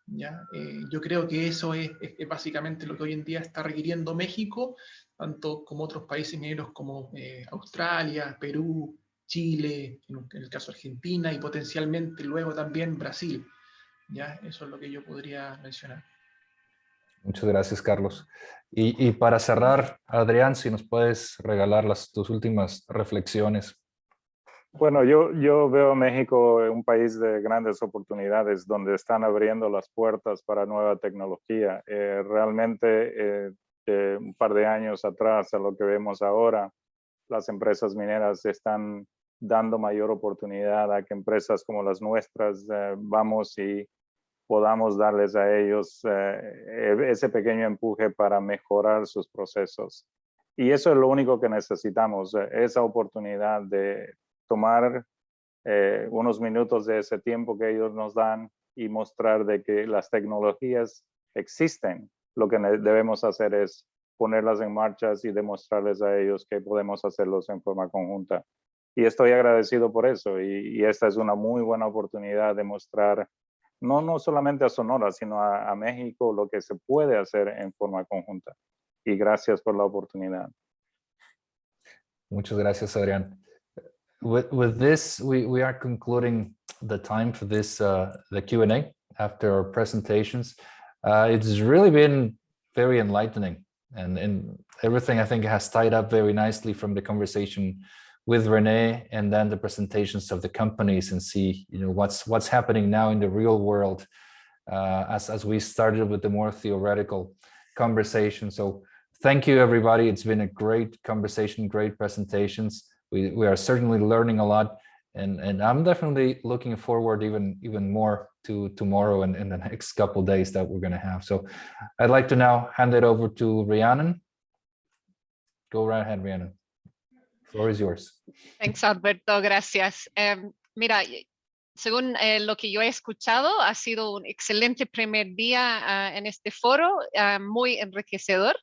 ¿Ya? Yo creo que eso es básicamente lo que hoy en día está requiriendo México, tanto como otros países mineros como Australia, Perú, Chile, en el caso de Argentina y potencialmente luego también Brasil. ¿Ya? Eso es lo que yo podría mencionar. Muchas gracias, Carlos. Y para cerrar, Adrián, si nos puedes regalar tus últimas reflexiones. Bueno, yo veo a México un país de grandes oportunidades donde están abriendo las puertas para nueva tecnología. Realmente, un par de años atrás a lo que vemos ahora, las empresas mineras están dando mayor oportunidad a que empresas como las nuestras vamos y podamos darles a ellos ese pequeño empuje para mejorar sus procesos. Y eso es lo único que necesitamos, esa oportunidad de tomar unos minutos de ese tiempo que ellos nos dan y mostrar de que las tecnologías existen. Lo que debemos hacer es ponerlas en marcha y demostrarles a ellos que podemos hacerlos en forma conjunta. Y estoy agradecido por eso. Y esta es una muy buena oportunidad de mostrar, no solamente a Sonora, sino a México, lo que se puede hacer en forma conjunta. Y gracias por la oportunidad. Muchas gracias, Adrián. With this, we are concluding the time for this the Q&A after our presentations. It's really been very enlightening, and everything I think has tied up very nicely from the conversation with Renee and then the presentations of the companies, and see what's happening now in the real world as we started with the more theoretical conversation. So thank you, everybody. It's been a great conversation, great presentations. We are certainly learning a lot, and I'm definitely looking forward even more to tomorrow and in the next couple of days that we're going to have. So I'd like to now hand it over to Rhiannon. Go right ahead, Rhiannon. The floor is yours. Thanks, Alberto. Gracias. Mira, según lo que yo he escuchado, ha sido un excelente primer día en este foro, muy enriquecedor.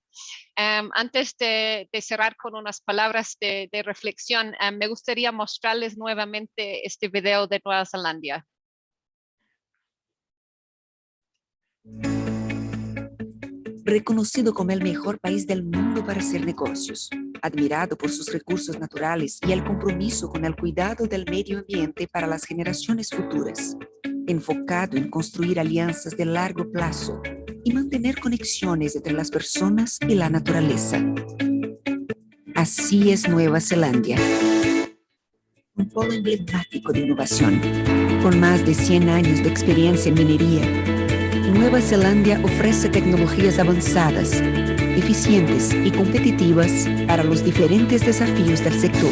Antes de cerrar con unas palabras de reflexión, me gustaría mostrarles nuevamente este video de Nueva Zelandia. Reconocido como el mejor país del mundo para hacer negocios, admirado por sus recursos naturales y el compromiso con el cuidado del medio ambiente para las generaciones futuras, enfocado en construir alianzas de largo plazo y mantener conexiones entre las personas y la naturaleza. Así es Nueva Zelandia, un polo emblemático de innovación, con más de 100 años de experiencia en minería. Nueva Zelandia ofrece tecnologías avanzadas, eficientes y competitivas para los diferentes desafíos del sector.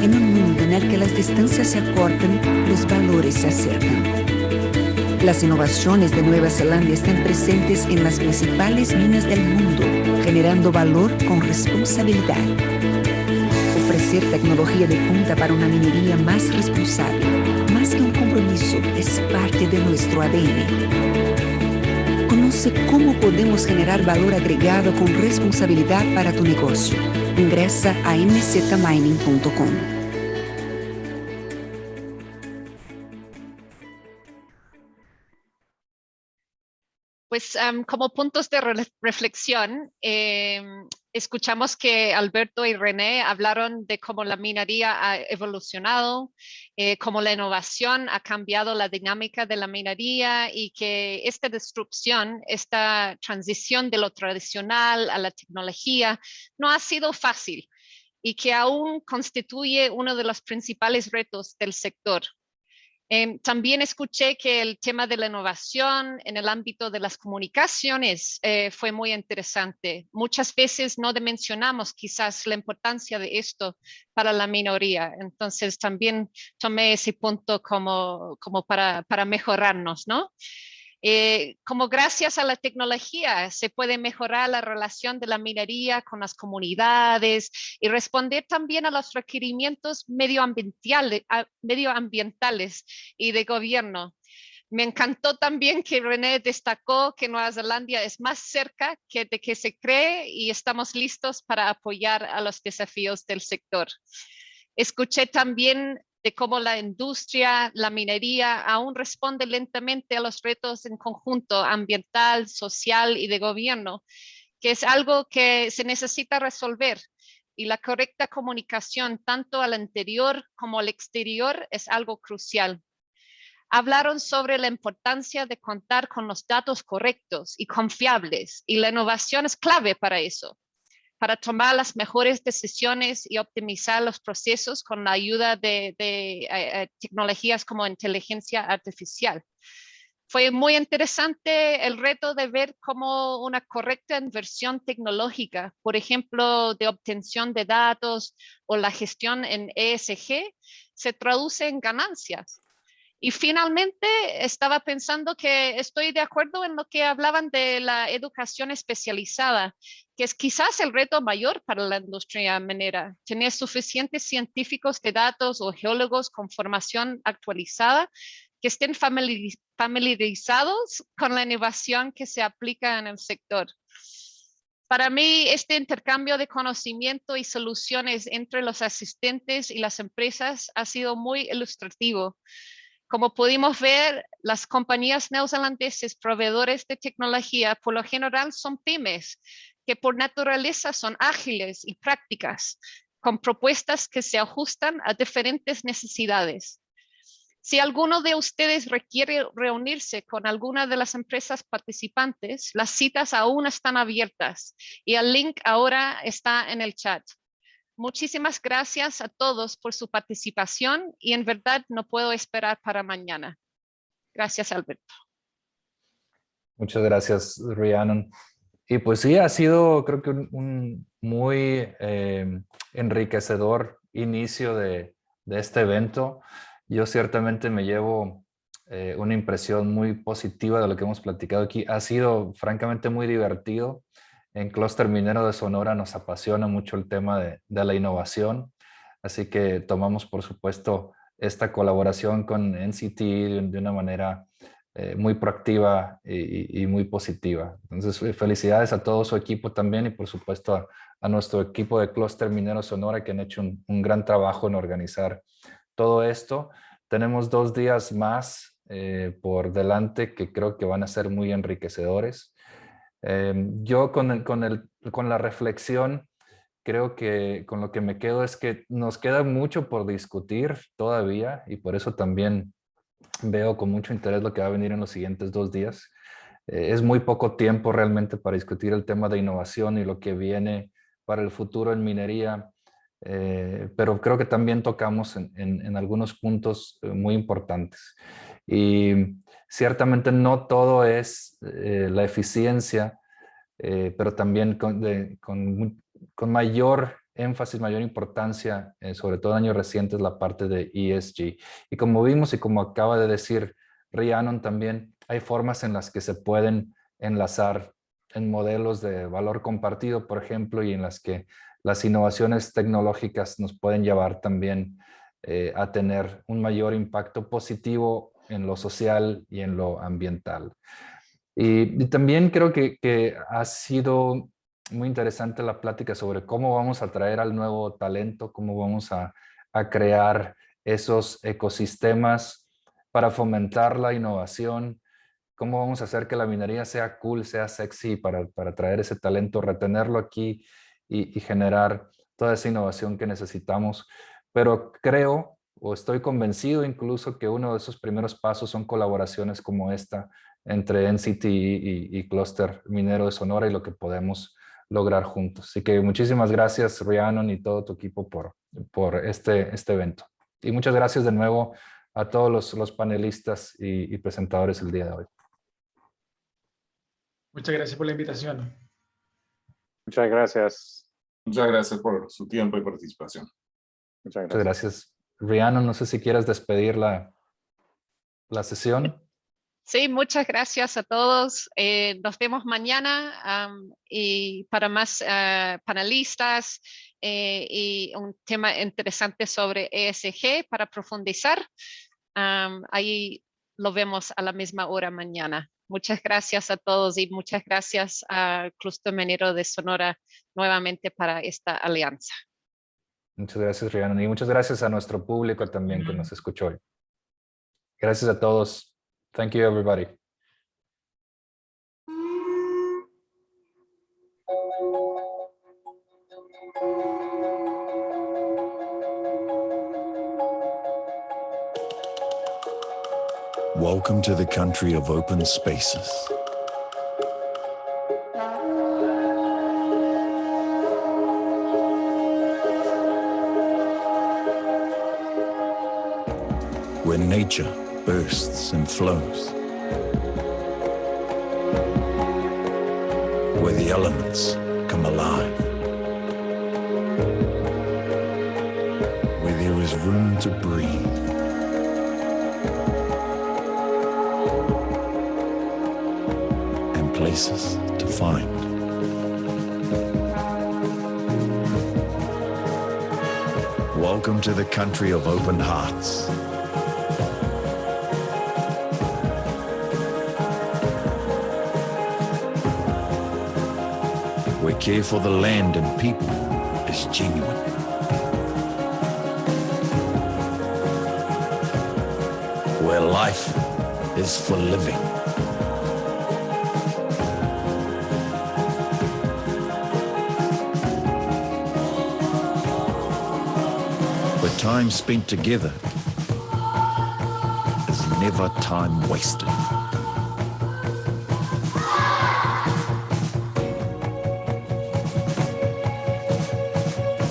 En un mundo en el que las distancias se acortan, los valores se acercan. Las innovaciones de Nueva Zelandia están presentes en las principales minas del mundo, generando valor con responsabilidad. Ofrecer tecnología de punta para una minería más responsable, más que un compromiso, es parte de nuestro ADN. Conoce Conoce cómo podemos generar valor agregado con responsabilidad para tu negocio. Ingresa a mzmining.com. Pues como puntos de reflexión, escuchamos que Alberto y René hablaron de cómo la minería ha evolucionado, cómo la innovación ha cambiado la dinámica de la minería y que esta disrupción, esta transición de lo tradicional a la tecnología no ha sido fácil y que aún constituye uno de los principales retos del sector. También escuché que el tema de la innovación en el ámbito de las comunicaciones fue muy interesante. Muchas veces no dimensionamos quizás la importancia de esto para la minoría. Entonces también tomé ese punto como para mejorarnos, ¿no? Como gracias a la tecnología se puede mejorar la relación de la minería con las comunidades y responder también a los requerimientos medioambientales y de gobierno. Me encantó también que René destacó que Nueva Zelandia es más cerca de que se cree y estamos listos para apoyar a los desafíos del sector. Escuché también de cómo la industria, la minería, aún responde lentamente a los retos en conjunto ambiental, social y de gobierno, que es algo que se necesita resolver. Y la correcta comunicación, tanto al interior como al exterior, es algo crucial. Hablaron sobre la importancia de contar con los datos correctos y confiables, y la innovación es clave para eso, para tomar las mejores decisiones y optimizar los procesos con la ayuda de tecnologías como inteligencia artificial. Fue muy interesante el reto de ver cómo una correcta inversión tecnológica, por ejemplo, de obtención de datos o la gestión en ESG, se traduce en ganancias. Y finalmente estaba pensando que estoy de acuerdo en lo que hablaban de la educación especializada, que es quizás el reto mayor para la industria minera. Tener suficientes científicos de datos o geólogos con formación actualizada que estén familiarizados con la innovación que se aplica en el sector. Para mí, este intercambio de conocimiento y soluciones entre los asistentes y las empresas ha sido muy ilustrativo. Como pudimos ver, las compañías neozelandesas proveedores de tecnología por lo general son pymes, que por naturaleza son ágiles y prácticas, con propuestas que se ajustan a diferentes necesidades. Si alguno de ustedes requiere reunirse con alguna de las empresas participantes, las citas aún están abiertas y el link ahora está en el chat. Muchísimas gracias a todos por su participación y en verdad no puedo esperar para mañana. Gracias, Alberto. Muchas gracias, Rhiannon. Y pues sí, ha sido creo que un muy enriquecedor inicio de este evento. Yo ciertamente me llevo una impresión muy positiva de lo que hemos platicado aquí. Ha sido francamente muy divertido. En Clúster Minero de Sonora nos apasiona mucho el tema de la innovación, así que tomamos por supuesto esta colaboración con NCT de una manera muy proactiva y muy positiva. Entonces, felicidades a todo su equipo también y por supuesto a nuestro equipo de Clúster Minero Sonora que han hecho un gran trabajo en organizar todo esto. Tenemos 2 días más por delante que creo que van a ser muy enriquecedores. Yo con la reflexión, creo que con lo que me quedo es que nos queda mucho por discutir todavía y por eso también veo con mucho interés lo que va a venir en los siguientes 2 días. Es muy poco tiempo realmente para discutir el tema de innovación y lo que viene para el futuro en minería, pero creo que también tocamos en algunos puntos muy importantes. Y ciertamente no todo es la eficiencia, pero también con mayor énfasis, mayor importancia, sobre todo en años recientes, la parte de ESG. Y como vimos y como acaba de decir Rhiannon también, hay formas en las que se pueden enlazar en modelos de valor compartido, por ejemplo, y en las que las innovaciones tecnológicas nos pueden llevar también a tener un mayor impacto positivo en lo social y en lo ambiental. Y también creo que ha sido muy interesante la plática sobre cómo vamos a atraer al nuevo talento, cómo vamos a crear esos ecosistemas para fomentar la innovación, cómo vamos a hacer que la minería sea cool, sea sexy para atraer ese talento, retenerlo aquí y generar toda esa innovación que necesitamos. Pero creo, o estoy convencido incluso, que uno de esos primeros pasos son colaboraciones como esta entre NCT y Clúster Minero de Sonora y lo que podemos lograr juntos. Así que muchísimas gracias, Rhiannon, y todo tu equipo por este evento. Y muchas gracias de nuevo a todos los panelistas y presentadores el día de hoy. Muchas gracias por la invitación. Muchas gracias. Muchas gracias por su tiempo y participación. Muchas Muchas gracias. Rhiannon, no sé si quieres despedir la sesión. Sí, muchas gracias a todos. Nos vemos mañana y para más panelistas y un tema interesante sobre ESG para profundizar. Ahí lo vemos a la misma hora mañana. Muchas gracias a todos y muchas gracias al Clúster Minero de Sonora nuevamente para esta alianza. Muchas gracias, Rhiannon, y muchas gracias a nuestro público también que nos escuchó hoy. Gracias a todos. Thank you, everybody. Welcome to the country of open spaces. Where nature bursts and flows. Where the elements come alive. Where there is room to breathe. And places to find. Welcome to the country of open hearts. Where care for the land and people is genuine. Where life is for living. Where time spent together is never time wasted.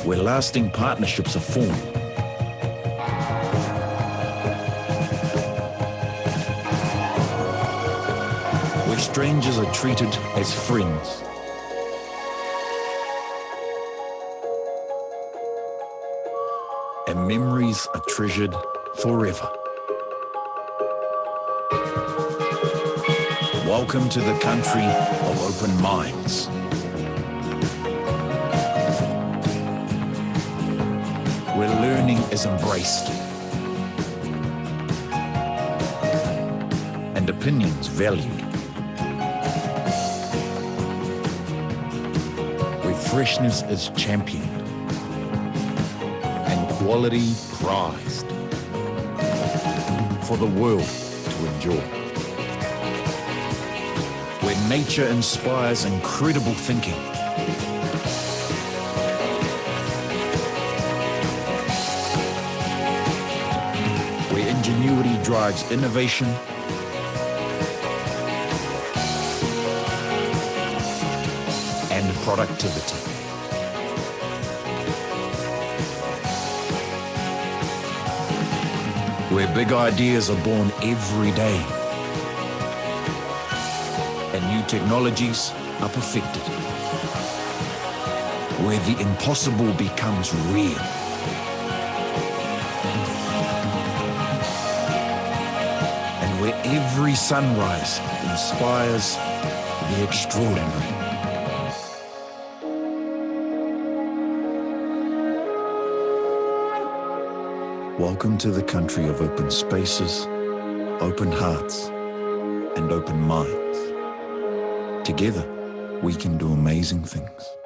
Where lasting partnerships are formed. Where strangers are treated as friends. And memories are treasured forever. Welcome to the country of open minds. Where learning is embraced and opinions valued. Where freshness is championed and quality prized for the world to enjoy. Where nature inspires incredible thinking. Ingenuity drives innovation and productivity. Where big ideas are born every day and new technologies are perfected. Where the impossible becomes real. Where every sunrise inspires the extraordinary. Welcome to the country of open spaces, open hearts, and open minds. Together, we can do amazing things.